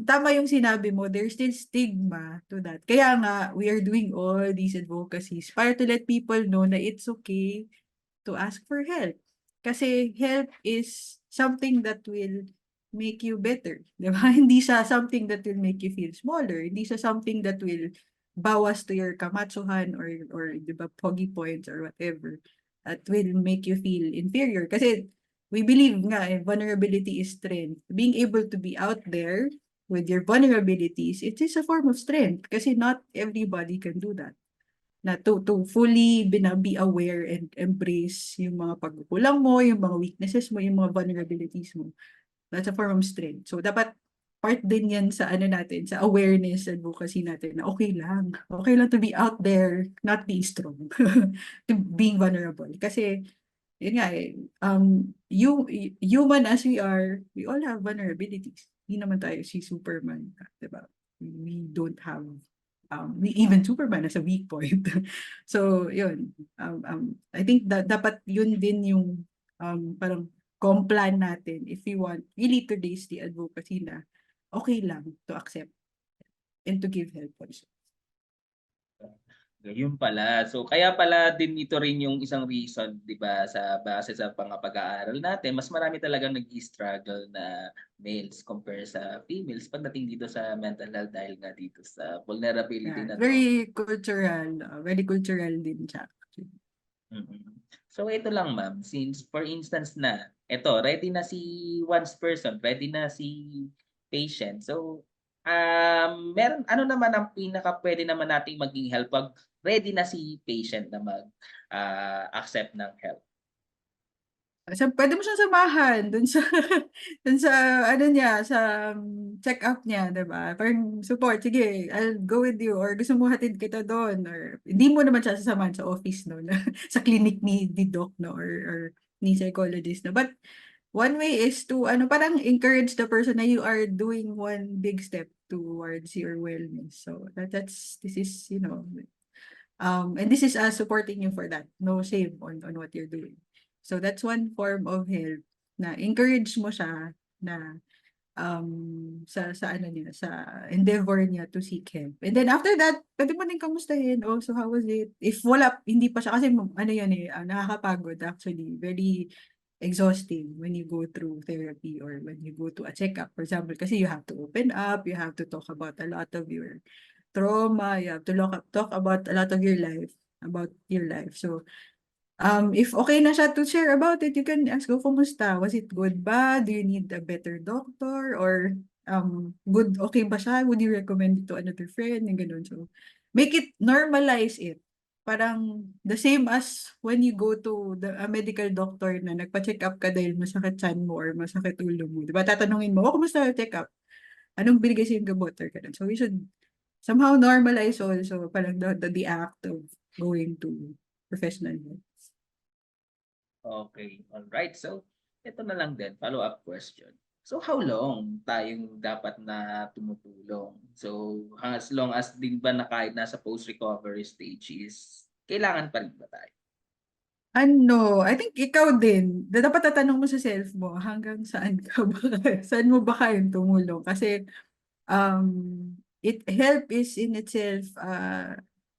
tama yung sinabi mo, there's still stigma to that. Kaya nga, we are doing all these advocacies para to let people know na it's okay to ask for help. Kasi help is something that will make you better. Di ba? Hindi siya something that will make you feel smaller. Hindi siya something that will bawas to your kamatsuhan or di ba, pogi points or whatever. That will make you feel inferior. Kasi we believe nga, vulnerability is strength. Being able to be out there with your vulnerabilities, it is a form of strength. Kasi not everybody can do that. Na to fully be aware and embrace yung mga pagkukulang mo, yung mga weaknesses mo, yung mga vulnerabilities mo. That's a form of strength. So, dapat part din yan sa ano natin, sa awareness advocacy natin na okay lang. Okay lang to be out there, not being strong. To being vulnerable. Kasi, yun nga eh, human as we are, we all have vulnerabilities. Hindi naman tayo si Superman, diba? We don't have, even Superman has a weak point. So, yun. I think that dapat yun din yung parang complan natin if we want really to raise the advocacy na okay lang to accept and to give help also. Yun pala. So kaya pala din ito rin yung isang reason, 'di ba, sa base sa mga pag-aaral natin, mas marami talagang nag-i-struggle na males compare sa females pagdating dito sa mental health dahil nga dito sa vulnerability Yeah, na 'to. very cultural din siya. Mm. So ito lang ma'am, since for instance na, ito ready na si one's person, ready na si patient. So meron ano naman ang pinaka pwede naman nating maging help 'pag ready na si patient na mag accept ng help? So, pwede mo siyang samahan dun sa dun sa ano niya, sa check-up niya, 'di ba? Parang support, sige, I'll go with you or gusto mo hatid kita doon or hindi mo naman siya sasamahan sa office no, na, sa clinic ni doc no or ni psychologist no. But one way is to ano parang encourage the person na you are doing one big step towards your wellness. So this is, and this is us supporting you for that. No shame on what you're doing. So that's one form of help na encourage mo siya na sa ano niya, sa endeavor niya to seek help. And then after that, pwede mo din kamustahin. Also, how was it? If wala, hindi pa siya, kasi ano yan eh, nakakapagod actually. Very exhausting when you go through therapy or when you go to a checkup. For example, kasi you have to open up, you have to talk about a lot of your trauma, you have to talk about a lot of your life, about your life. So, if okay na siya to share about it, you can ask, go, kumusta? Was it good ba? Do you need a better doctor? Or, good, okay ba siya? Would you recommend it to another friend? Yung ganun. So, make it, normalize it. Parang, the same as when you go to a medical doctor na nagpa-check up ka dahil masakit chan mo or masakit ulo mo. Diba? Tatanungin mo, kumusta yung check up? Anong binigay sa'yo yung gamot or ganun? So, we should somehow normalize also parang the act of going to professional help. Okay, alright. So ito na lang din, follow-up question. So how long tayong dapat na tumutulong? So as long as din ba na kahit nasa post-recovery stage is kailangan pa rin ba tayo? Ano, I think ikaw din, dapat tatanong mo sa self mo, hanggang saan ka ba, saan mo ba kayang tumulong? Kasi, help is in itself,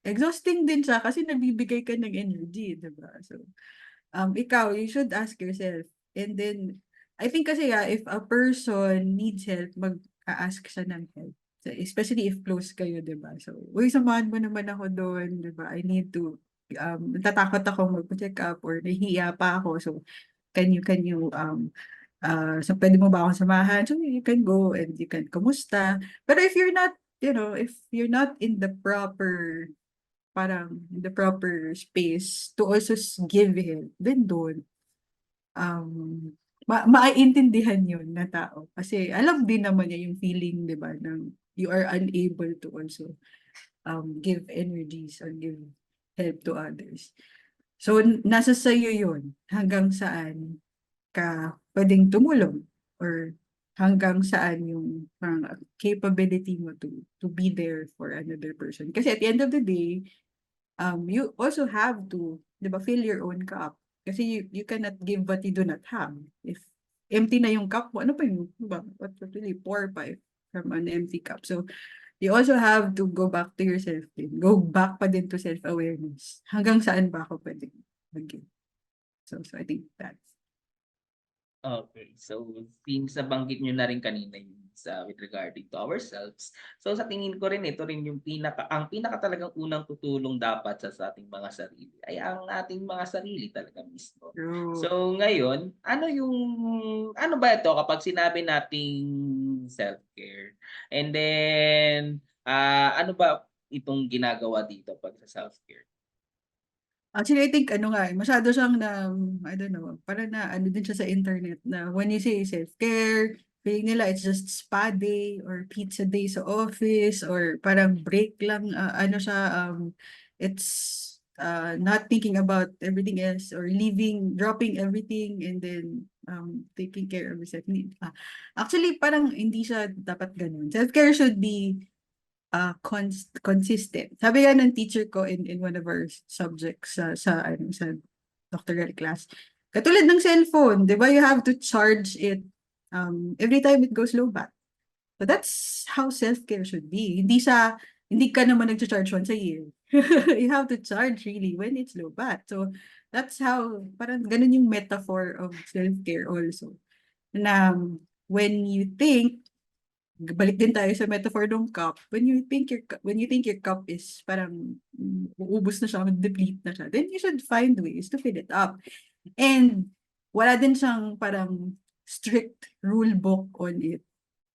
exhausting din siya kasi nagbibigay ka ng energy, diba? So, ikaw, you should ask yourself. And then, I think kasi if a person needs help, mag-a-ask siya ng help. So, especially if close kayo, diba? So, uy, samahan mo naman ako doon, diba? I need to, natatakot ako mag-check up or nahihiya pa ako. So, can you, so pwede mo ba akong samahan? So, you can go and you can, kumusta? Pero if you're not, if you're not in the proper parang in the proper space to also give help, then don't. Maiintindihan yun na tao. Kasi alam din naman niya yung feeling, di ba, ng you are unable to also give energies or give help to others. So, nasa sayo yun hanggang saan ka pwedeng tumulong or hanggang saan yung parang capability mo to be there for another person. Kasi at the end of the day, you also have to, di ba, fill your own cup. Kasi you cannot give what you do not have. If empty na yung cup mo, ano pa yung, di ba, what really pour pa from an empty cup. So, you also have to go back to yourself din. Go back pa din to self-awareness. Hanggang saan ba ako pwede mag-give? So I think that's. Okay. So, since nabanggit nyo na rin kanina yung with regarding to ourselves. So, sa tingin ko rin, ito rin yung ang pinaka talagang unang tutulong dapat sa ating mga sarili ay ang ating mga sarili talaga mismo. True. So, ngayon, ano ba ito kapag sinabi nating self-care? And then, ano ba itong ginagawa dito pag sa self-care? Actually, I think masyado siyang I don't know, parang na ano din siya sa internet na when you say self-care, feeling nila it's just spa day or pizza day sa office or parang break lang, it's not thinking about everything else or dropping everything and then taking care of yourself. Actually, parang hindi siya dapat ganun. Self-care should be consistent. Sabi nga ng teacher ko in one of our subjects sa doctoral class. Katulad ng cellphone, 'di ba? You have to charge it every time it goes low bat. So that's how self-care should be. Hindi ka naman nag-charge once a year. You have to charge really when it's low bat. So that's how, parang ganun yung metaphor of self-care also. Na when you think, balik din tayo sa metaphor ng cup. When you think your cup is parang uubos na siya, deplete na siya, then you should find ways to fill it up. And wala din siyang parang strict rule book on it.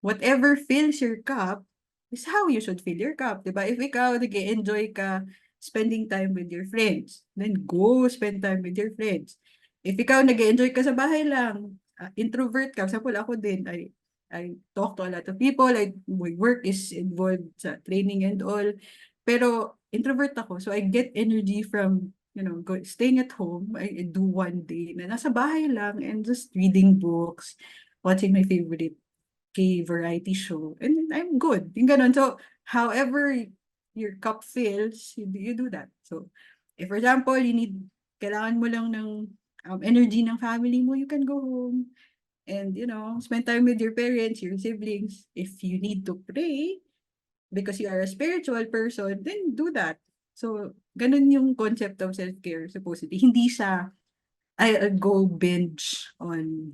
Whatever fills your cup is how you should fill your cup, diba? If ikaw nag-enjoy ka spending time with your friends, then go spend time with your friends. If ikaw nag-enjoy ka sa bahay lang, introvert ka, example ako din, I talk to a lot of people, my work is involved sa training and all, pero introvert ako, so I get energy from, staying at home. I do one day na nasa bahay lang and just reading books, watching my favorite variety show, and then I'm good. Yung ganun. So, however your cup fills, you do that. So, if for example, kailangan mo lang ng energy ng family mo, you can go home and, spend time with your parents, your siblings. If you need to pray because you are a spiritual person, then do that. So, ganun yung concept of self-care, supposedly. Hindi siya, I'll go binge on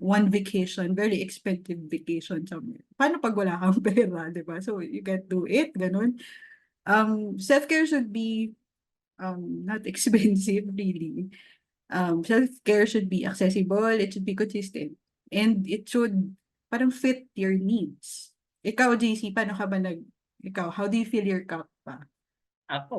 one vacation, very expensive vacation somewhere. Paano pag wala kang pera, di ba? So, you can't do it, ganun. Self-care should be not expensive, really. Self-care should be accessible, it should be consistent, and it should parang fit your needs. Ikaw, JC, paano ka ba how do you fill your cup pa? Ako,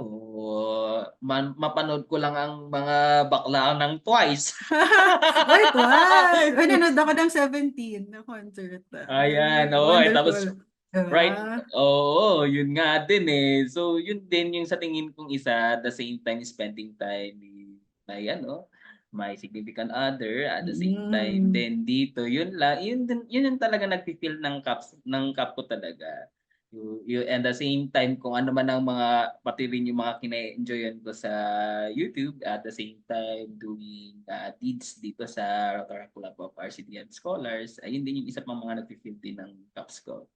mapanood ko lang ang mga bakla ng Twice. Wait, what? Ay, nanood ako ng 17 na concert. Ayan, Ay, oo. Tapos, wonderful. right, Diba? oo, yun nga din eh. So, yun din yung sa tingin kong isa, at the same time spending time na yan, no? My significant other, at the same time, Mm. then dito, yun lang, yun yung talaga nagpi-fill ng cup ko talaga. And the same time, kung ano man ang mga, pati rin yung mga kina-enjoyan ko sa YouTube, at the same time, doing deeds dito sa Rotaract Club of RCDM Scholars, ayun din yung isa pang mga nagpi-fill din ng cups ko.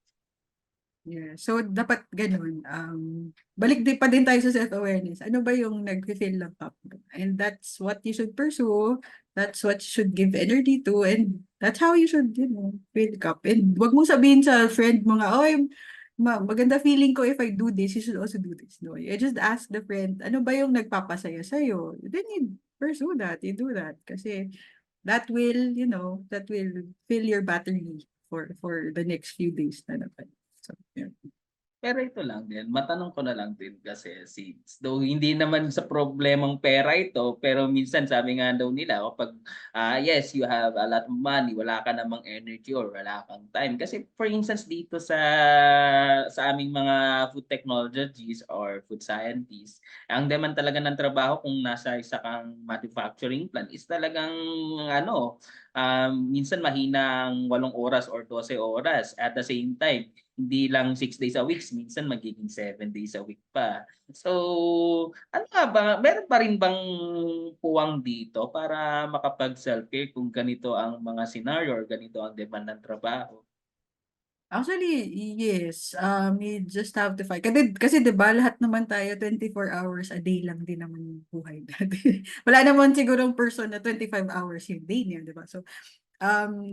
Yeah. So, dapat ganun. Balik din pa din tayo sa self-awareness. Ano ba yung nag-fill ng cup mo? And that's what you should pursue. That's what you should give energy to. And that's how you should, fill cup. And wag mong sabihin sa friend mo nga, oy, maganda feeling ko if I do this, you should also do this. No, you just ask the friend, ano ba yung nagpapasaya sa'yo? Then you pursue that. You do that. Kasi that will, that will fill your battery for the next few days na naman. So, yeah. Pero ito lang din, matanong ko na lang din kasi though hindi naman sa problemang pera ito, pero minsan sabi nga daw nila kapag yes, you have a lot of money, wala ka namang energy or wala kang time. Kasi for instance dito sa aming mga food technologies or food scientists, ang demand talaga ng trabaho kung nasa isa kang manufacturing plant is talagang minsan mahina ang 8 oras or 12 oras. At the same time, hindi lang 6 days a week, minsan magiging 7 days a week pa. So, ano nga ba, meron pa rin bang puwang dito para makapag-self-care kung ganito ang mga scenario or ganito ang demand ng trabaho? Actually, yes. You just have to fight. Kasi 'di ba lahat naman tayo 24 hours a day lang din naman yung buhay natin. Wala naman sigurong person na 25 hours yung day niya, 'di ba? So,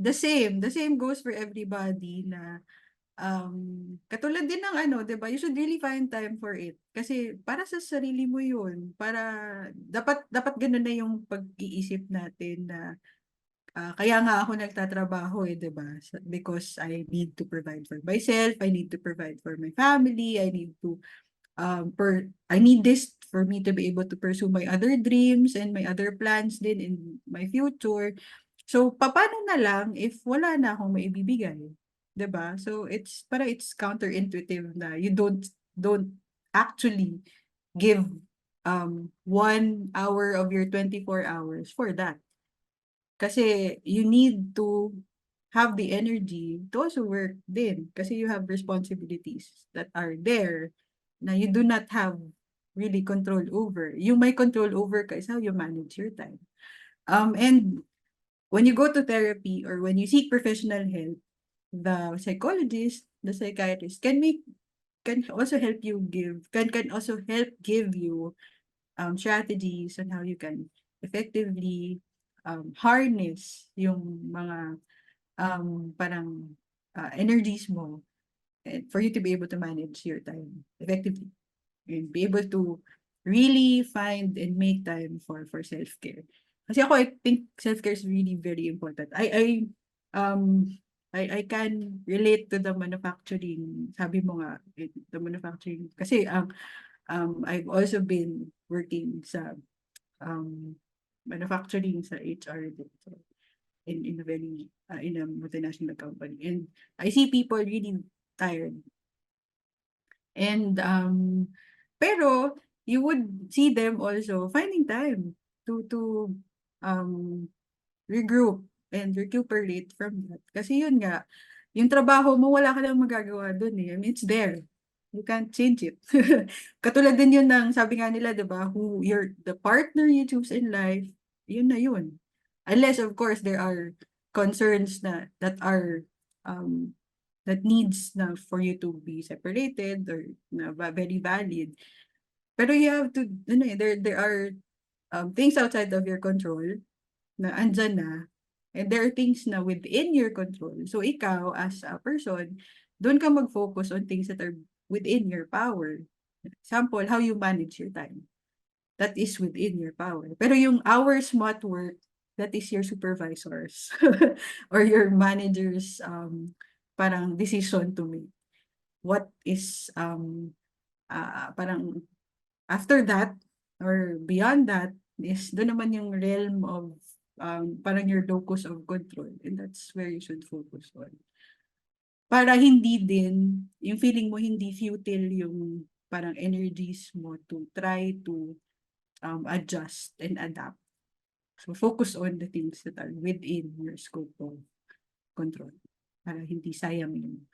the same goes for everybody na katulad din ng ano, 'di ba? You should really find time for it. Kasi para sa sarili mo 'yun. Para dapat gano'n na yung pag-iisip natin na kaya nga ako nagtatrabaho 'di ba? Because I need to provide for myself, I need to provide for my family, I need this for me to be able to pursue my other dreams and my other plans din in my future. So papaano na lang if wala na akong maibibigay, 'di ba? So it's counterintuitive na you don't actually give 1 hour of your 24 hours for that. Kasi you need to have the energy to also work din kasi you have responsibilities that are there na you do not have really control over. Yung may control over ka is how you manage your time. And when you go to therapy or when you seek professional help, the psychologist, the psychiatrist can also help you can also help give you strategies on how you can effectively harness yung mga parang energies mo for you to be able to manage your time effectively and be able to really find and make time for self-care. Kasi ako, I think self-care is really very important. I can relate to the manufacturing. Sabi mo nga, the manufacturing. Kasi I've also been working sa manufacturing sa HR din. So, in a very in a multinational company, and I see people really tired. And pero you would see them also finding time to um regroup and recuperate from that. Kasi yun nga, yung trabaho mo wala ka lang magagawa dun eh. I mean, it's there. You can't change it. Katulad din yun ng sabi nga nila, 'di ba, the partner you choose in life, yun na yun. Unless of course there are concerns um that needs na for you to be separated or na very valid. Pero you have to, ano eh, there are things outside of your control na andyan na, and there are things na within your control. So ikaw as a person, doon ka mag-focus on things that are within your power. Example, how you manage your time. That is within your power. Pero yung hours mo at work, that is your supervisors or your manager's parang decision to make. What is parang after that or beyond that is doon naman yung realm of parang your locus of control, and that's where you should focus on. Para hindi din, yung feeling mo hindi futile yung parang energies mo to try to adjust and adapt. So focus on the things that are within your scope of control para hindi sayang yung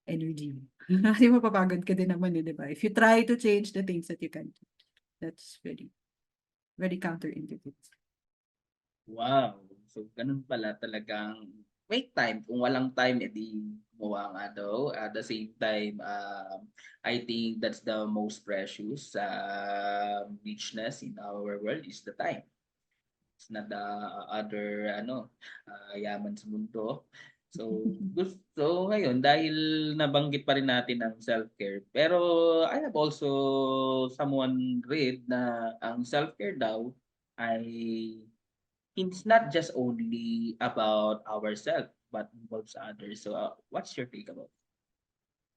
energy mo. Kasi mapapagod ka din naman di ba? If you try to change the things that you can do, that's very, very counterintuitive. Wow! So, ganun pala talagang make time. Kung walang time, edi gumawa nga daw. At the same time, I think that's the most precious richness in our world is the time. It's not the other yaman sa mundo. So ngayon dahil nabanggit pa rin natin ang self-care, pero I have also someone read na ang self-care daw ay it's not just only about ourselves but involves others. So what's your take about?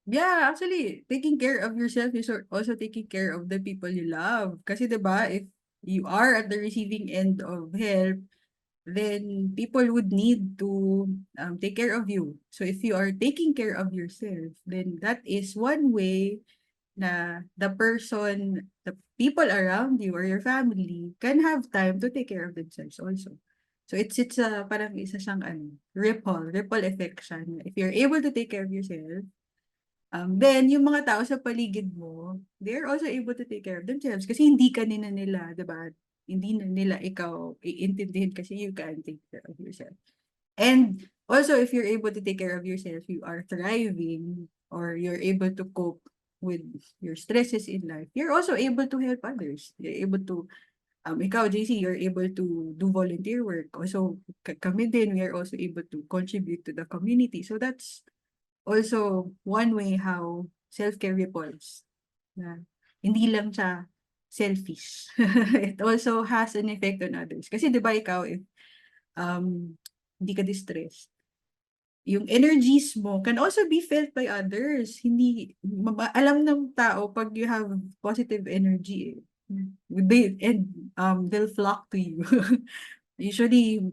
Yeah, actually, taking care of yourself is also taking care of the people you love. Kasi 'di ba, if you are at the receiving end of help, then people would need to take care of you. So if you are taking care of yourself, then that is one way na the people around you or your family can have time to take care of themselves also. So it's a parang isa siyang ano, ripple effect siya. If you're able to take care of yourself, then yung mga tao sa paligid mo, they're also able to take care of themselves kasi hindi ka nila, 'di ba? Hindi na nila ikaw iintindihin kasi you can take care of yourself. And also, if you're able to take care of yourself, you are thriving or you're able to cope with your stresses in life. You're also able to help others. You're able to, ikaw, JC, you're able to do volunteer work. Also, kami din, we are also able to contribute to the community. So that's also one way how self-care ripples. Na hindi lang siya selfish. It also has an effect on others. Kasi 'di ba ikaw, if hindi ka distressed, yung energies mo can also be felt by others. Hindi, alam ng tao pag you have positive energy, they'll flock to you. Usually,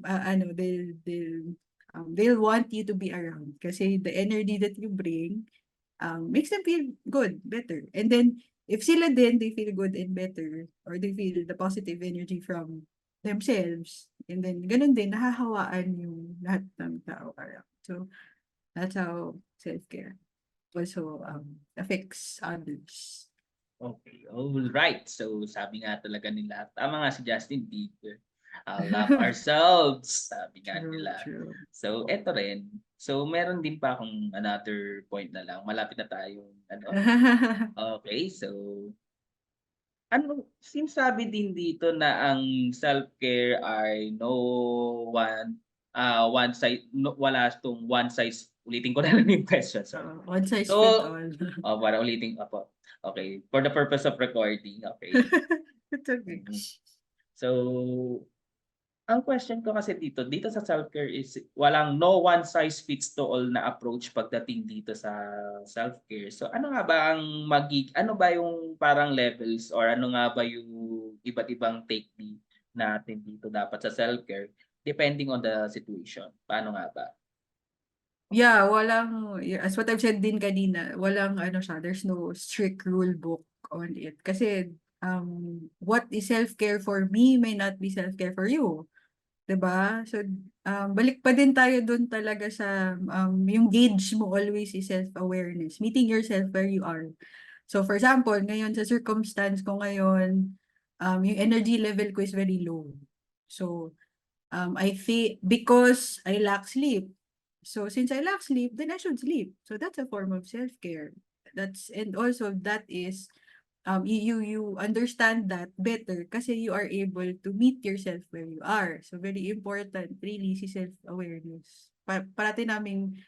they'll want you to be around kasi the energy that you bring makes them feel good, better. And then, if sila din, they feel good and better, or they feel the positive energy from themselves, and then, ganun din, nahahawaan yung lahat ng tao around. So, that's how self-care also affects others. Okay, all right. So sabi nga talaga nila, tama nga si Justin Bieber, love ourselves, sabi nga True, nila. true. So eto rin. So meron din pa akong another point na lang. Malapit na tayong ano. Okay, so ano, sinasabi din dito na ang self-care ay one size, no, wala tong one size, ulitin ko na lang yung question, sorry. One size So, fit all. para ulitin ko po. Okay, for the purpose of recording, okay. It's okay. So, ang question ko kasi dito sa self-care is walang no one size fits to all na approach pagdating dito sa self-care. So ano nga ba ang ano ba yung parang levels or ano nga ba yung iba't ibang technique natin dito dapat sa self-care depending on the situation. Paano nga ba? Yeah, as what I've said din kanina, walang ano siya, there's no strict rule book on it. Kasi, what is self-care for me may not be self-care for you. 'Di ba? So, balik pa din tayo dun talaga sa, yung gauge mo always is self-awareness, meeting yourself where you are. So, for example, ngayon sa circumstance ko ngayon, yung energy level ko is very low. So, I feel because I lack sleep. So since I lack sleep, then I should sleep. So that's a form of self-care. And also that is you understand that better kasi you are able to meet yourself where you are. So very important really si self-awareness. Parati naming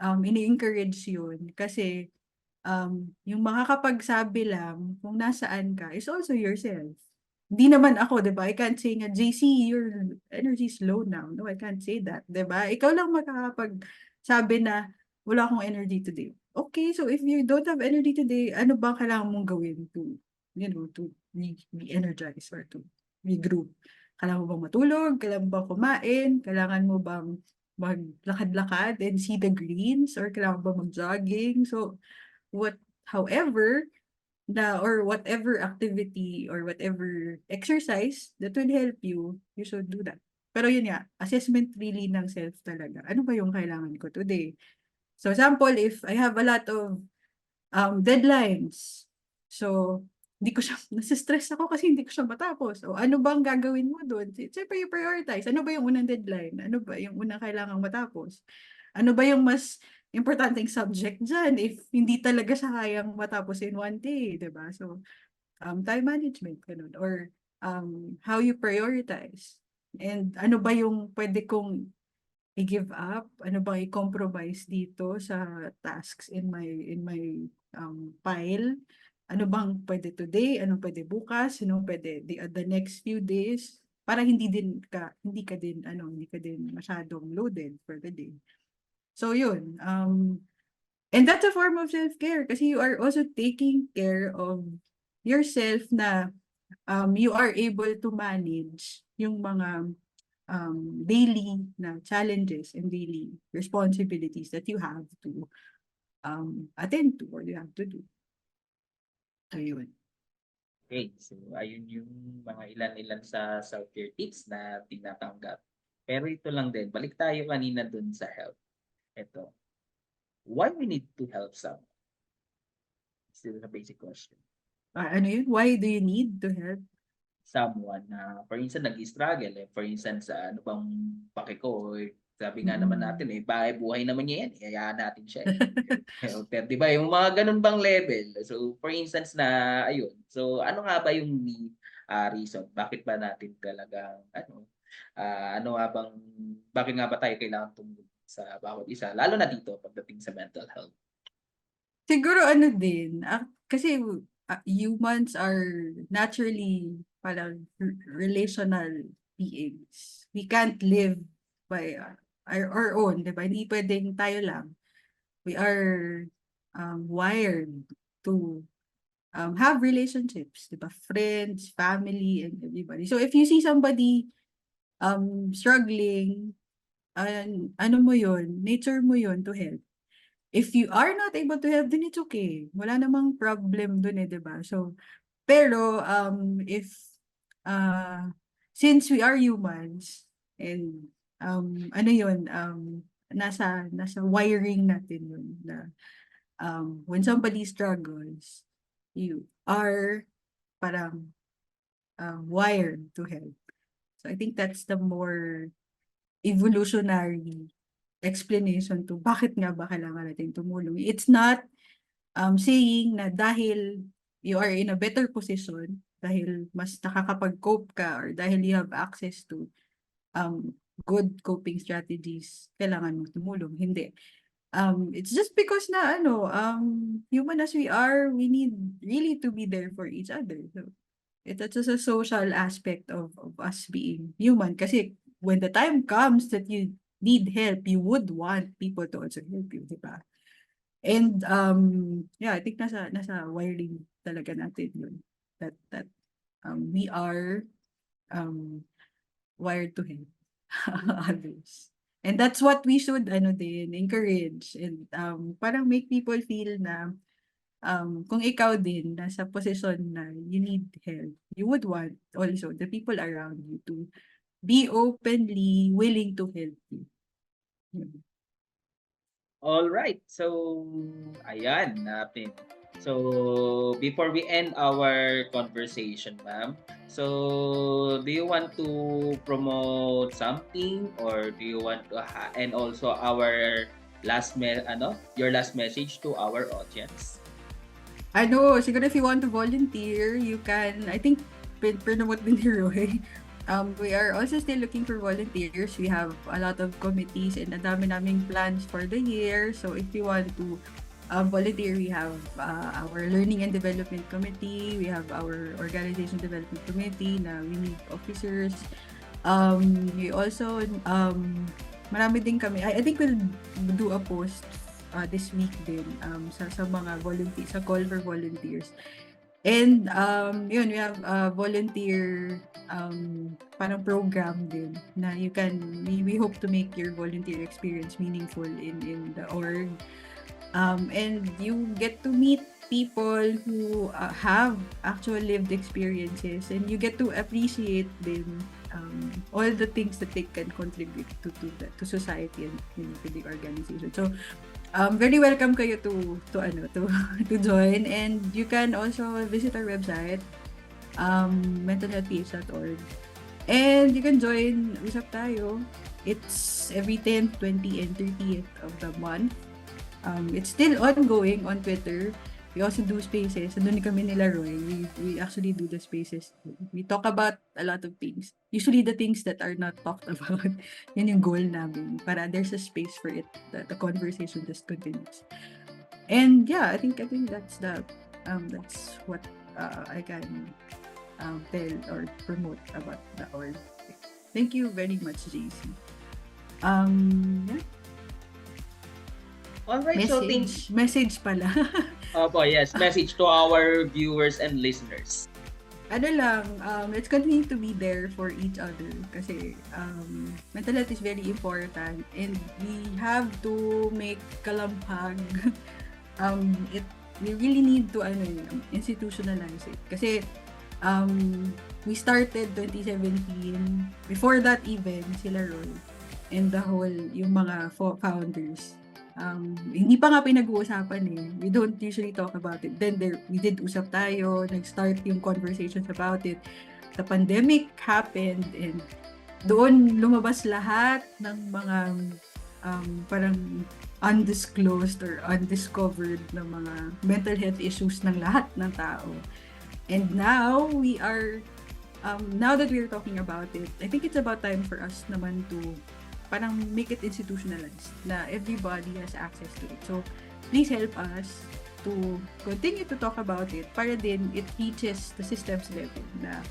ini-encourage yun kasi yung makakapagsabi lang kung nasaan ka is also yourself. Hindi naman ako, 'di ba? I can't say nga, JC, your energy is low now. No, I can't say that, 'di ba? Ikaw lang makakapagsabi na wala akong energy today. Okay, so if you don't have energy today, ano ba kailangan mong gawin to be energized or to regroup? Kailangan mo bang matulog? Kailangan mo bang kumain? Kailangan mo bang maglakad-lakad and see the greens? Or kailangan mo ba mag-jogging? So, however, or whatever activity or whatever exercise that will help you, you should do that. Pero yun nga, assessment really ng self talaga. Ano ba yung kailangan ko today? So example, if I have a lot of deadlines, so hindi ko siya, nasistress ako kasi hindi ko siya matapos. O ano bang gagawin mo doon? Siyempre you prioritize. Ano ba yung unang deadline? Ano ba yung unang kailangang matapos? Ano ba yung mas importanteng subject dyan if hindi talaga siya kayang matapos in one day, di ba? So, time management, ganun. Or how you prioritize. And ano ba yung pwede kong i-give up? Ano ba i-compromise dito sa tasks in my pile? Ano bang pwede today? Ano pwede bukas? Ano pwede the next few days? Para hindi ka din masyadong loaded for the day. So yun, and that's a form of self-care kasi you are also taking care of yourself na you are able to manage yung mga daily na challenges and daily responsibilities that you have to attend to or you have to do. So yun. Okay, so ayun yung mga ilan-ilan sa self-care tips na tinatanggap Pero ito lang din, balik tayo kanina dun sa help. Ito, why we need to help someone? Still a basic question. Ano yun? Why do you need to help? Someone na, for instance, nag-struggle. For instance, ano bang pake ko? Sabi nga naman natin, buhay naman niya yan. Hayaan natin siya. Pero, di ba, yung mga ganun bang level? So, for instance na, ayun. So, ano nga ba yung reason? Bakit ba natin talagang, ano nga bang, bakit nga ba tayo kailangan tumulong sa bawat isa? Lalo na dito, pagdating sa mental health. Siguro ano din, kasi humans are naturally parang relational beings. We can't live by our own, di ba? Hindi pwedeng tayo lang. We are wired to have relationships, di ba? Friends, family, and everybody. So if you see somebody struggling, ano mo yun, nature mo yun to help. If you are not able to help, then it's okay. Wala namang problem dun eh, di ba? So, pero if since we are humans and ano yun, nasa wiring natin yun na when somebody struggles, you are parang wired to help. So I think that's the more evolutionary explanation to bakit nga ba kailangan natin tumulong. It's not saying na dahil you are in a better position, dahil mas nakakapag-cope ka, or dahil you have access to good coping strategies, kailangan mo tumulong. Hindi. It's just because na human as we are, we need really to be there for each other. So, that's just a social aspect of us being human. Kasi when the time comes that you need help, you would want people to also help you, di ba? And yeah, I think nasa wiring talaga natin yun. That we are wired to help others. And that's what we should din encourage and parang make people feel na kung ikaw din nasa posisyon na you need help, you would want also the people around you to be openly willing to help you. All right. So, ayan natin. So, before we end our conversation, ma'am, so do you want to promote something, or do you want to and also our your last message to our audience? Siguro if you want to volunteer, you can, I think, promote din ni Roy. We are also still looking for volunteers. We have a lot of committees and ang dami naming plans for the year. So if you want to volunteer, we have our Learning and Development Committee. We have our Organization Development Committee na we need officers. We also, marami din kami. I think we'll do a post this week din sa mga volunteers, sa call for volunteers. And yun, we have a volunteer parang program din na we hope to make your volunteer experience meaningful in the org. And you get to meet people who have actual lived experiences, and you get to appreciate them all the things that they can contribute to society and to the organization. So very welcome kayo to join, and you can also visit our website MentalHealthPH.org, and you can join Usap Tayo. It's every 10th, 20th, and 30th of the month. It's still ongoing on Twitter. We also do spaces. Doon kami nila Roy. We actually do the spaces. We talk about a lot of things. Usually the things that are not talked about. Yan yung goal namin. Para there's a space for it. The conversation just continues. And yeah, I think that's what I can tell or promote about the org. Thank you very much, JC. Yeah. All right, Message pala. Opo, yes. Message to our viewers and listeners. Let's continue to be there for each other kasi mental health is very important, and we have to make kalampag. We really need to institutionalize it kasi we started 2017. Before that even, sila Roy and the whole, yung mga founders. Hindi pa nga pinag-uusapan eh. We don't usually talk about it. Then we did usap tayo, nag-start yung conversations about it. The pandemic happened and doon lumabas lahat ng mga parang undisclosed or undiscovered na mga mental health issues ng lahat ng tao. And now we are, now that we're talking about it, I think it's about time for us naman to parang make it institutionalized na everybody has access to it. So please help us to continue to talk about it para din it reaches the systems level na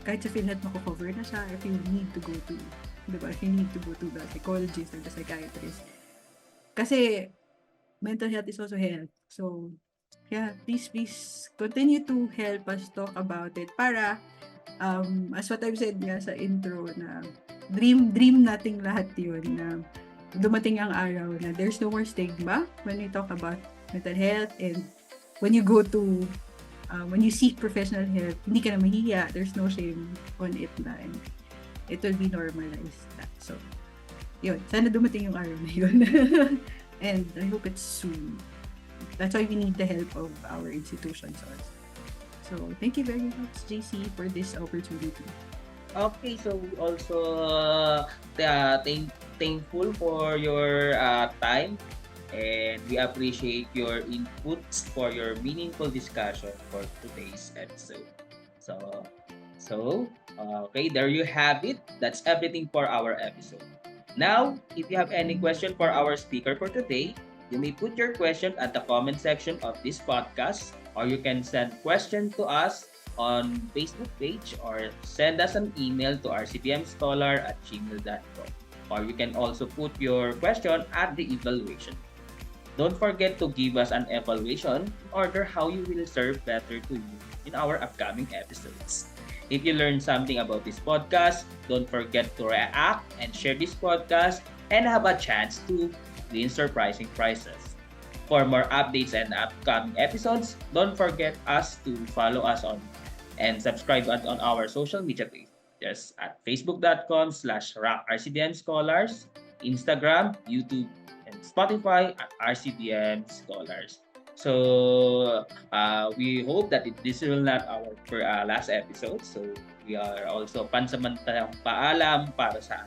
kahit sa PhilHealth mako-cover na siya if you need to go to, diba? If you need to go to the psychologist or the psychiatrist. Kasi mental health is also health. So yeah, please continue to help us talk about it para as what I've said nga sa intro na dream nating lahat yun na dumating ang araw na there's no more stigma when we talk about mental health, and when you go to when you seek professional help, hindi ka na mahihiya, there's no shame on it na, and it will be normalized na. So yun, sana dumating yung araw na yun. And I hope it's soon. That's why we need the help of our institutions also. So thank you very much, JC, for this opportunity. Okay, so also thankful for your time, and we appreciate your inputs for your meaningful discussion for today's episode. So okay, there you have it. That's everything for our episode. Now, if you have any question for our speaker for today, you may put your question at the comment section of this podcast, or you can send question to us on Facebook page, or send us an email to rcdmscholar@gmail.com, or you can also put your question at the evaluation. Don't forget to give us an evaluation in order how you will serve better to you in our upcoming episodes. If you learned something about this podcast, don't forget to react and share this podcast and have a chance to win surprising prizes. For more updates and upcoming episodes, don't forget us to follow us on and subscribe on our social media page. Just at facebook.com/RAC Scholars, Instagram, YouTube, and Spotify at RCDM Scholars. So we hope that this will not our last episode. So we are also pansamantalang paalam para sa